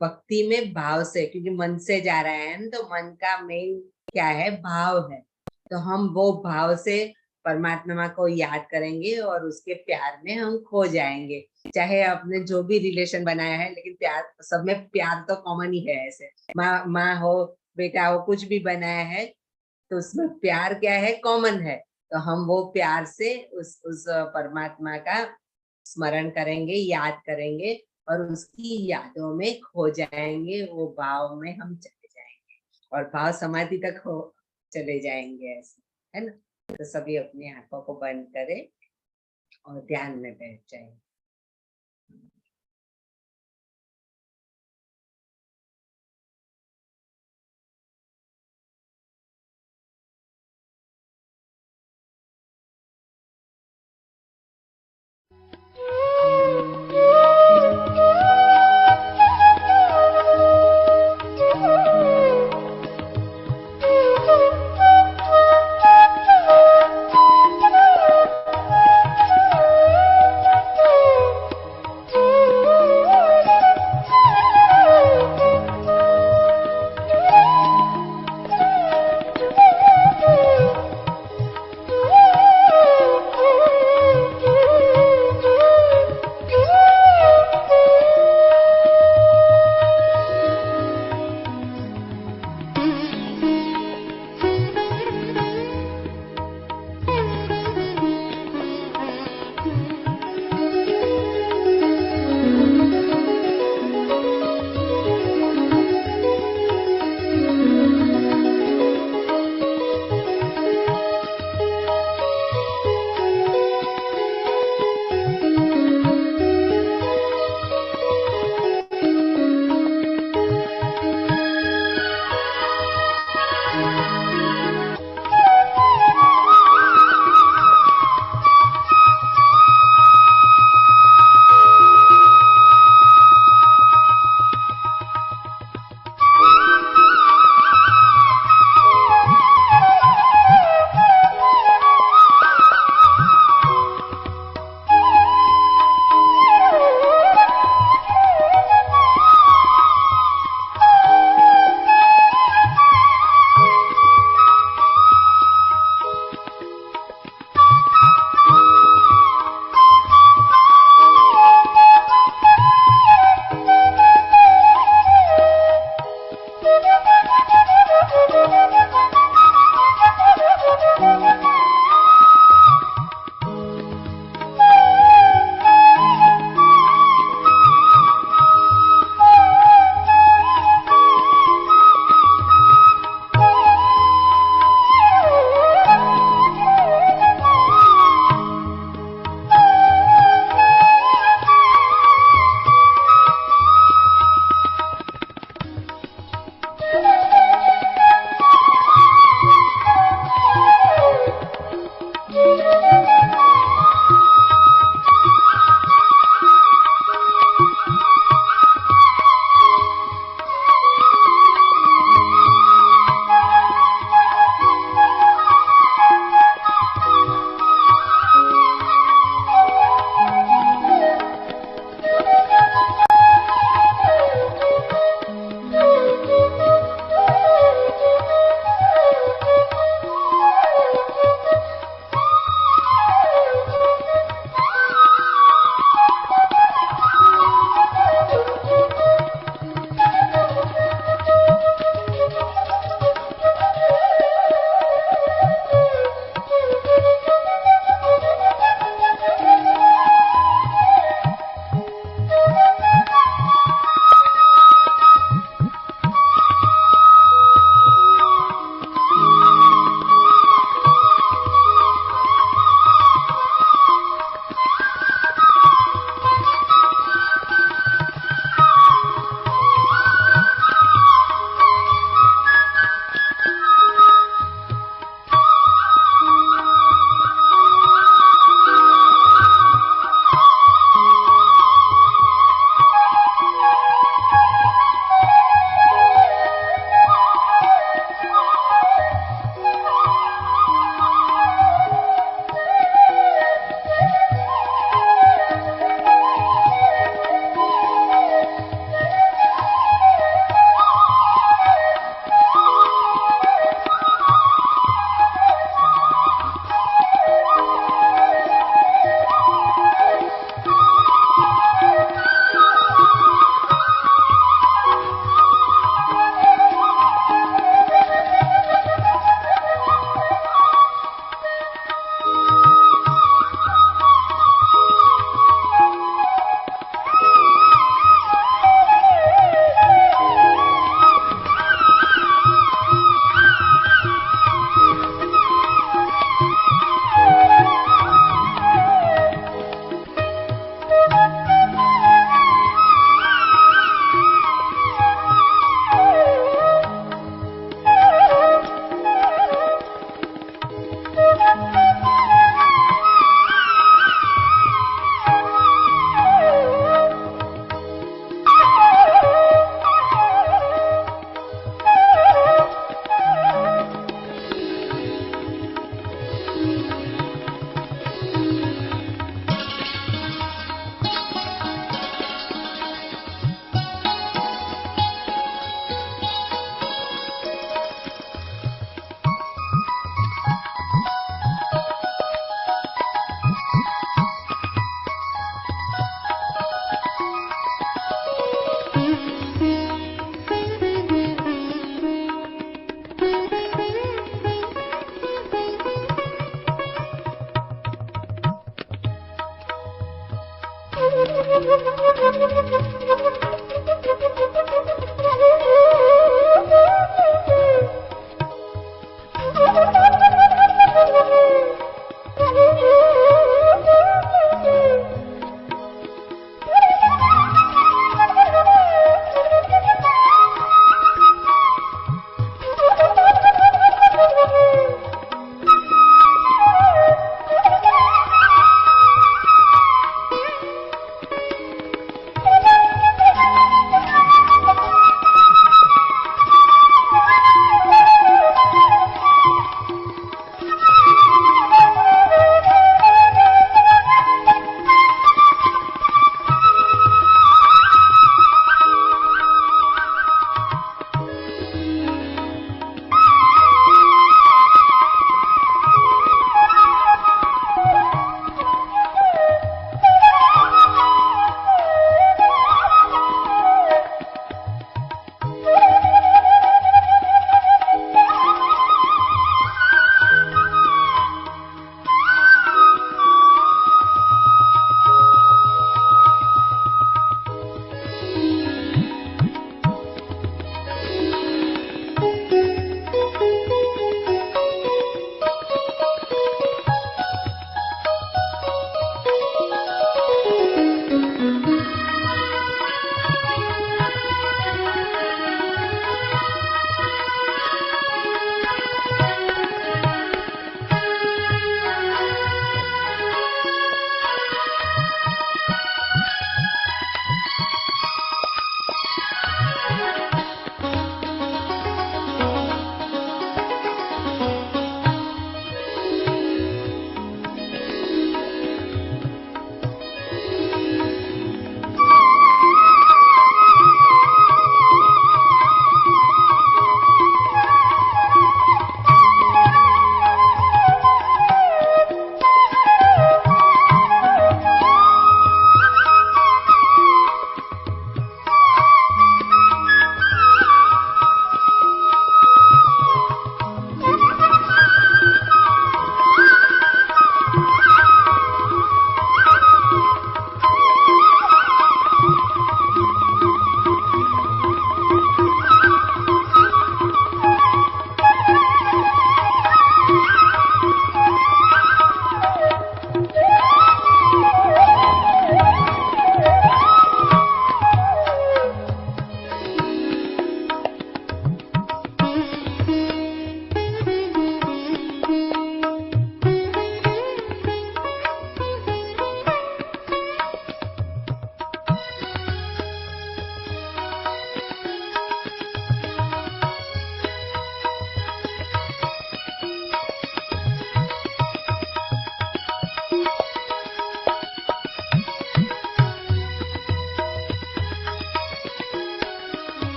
भक्ति में भाव से, क्योंकि मन से जा रहा है ना, तो मन का मेन क्या है, भाव है। तो हम वो भाव से परमात्मा को याद करेंगे और उसके प्यार में हम खो जाएंगे। चाहे आपने जो भी रिलेशन बनाया है, लेकिन प्यार, सब में प्यार तो कॉमन ही है। ऐसे माँ हो, बेटा हो, कुछ भी बनाया है तो उसमें प्यार क्या है, कॉमन है। तो हम वो प्यार से उस परमात्मा का स्मरण करेंगे, याद करेंगे और उसकी यादों में खो जाएंगे, वो भाव में हम चले जाएंगे और भाव समाधि तक हो चले जाएंगे, ऐसे है ना। तो सभी अपनी आंखों को बंद करें और ध्यान में बैठ जाएंगे।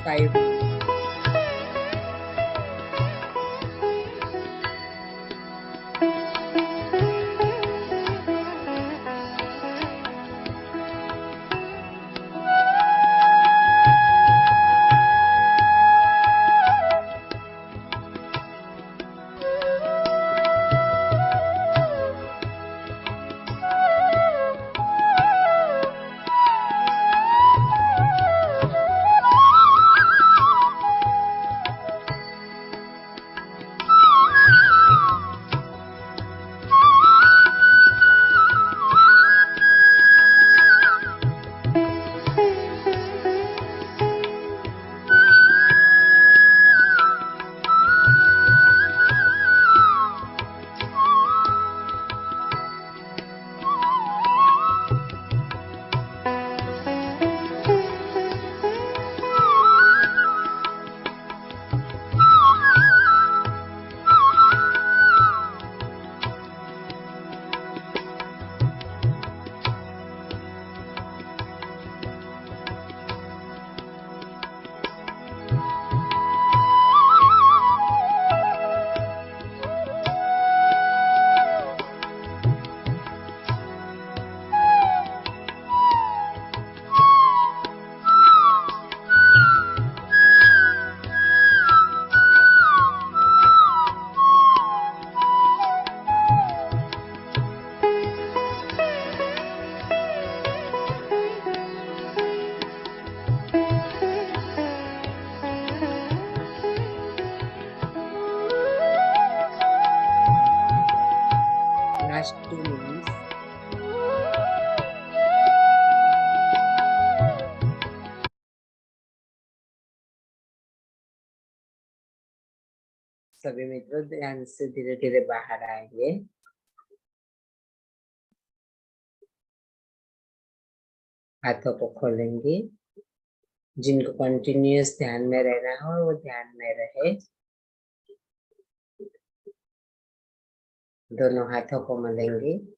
5 last 2 minutes. सभी मित्रों ध्यान से धीरे धीरे बाहर आएंगे। हाथों को खोलेंगे। जिनको कंटिन्यूअस ध्यान में रहना हो वो ध्यान में रहे। दोनों हाथों को मलेंगे।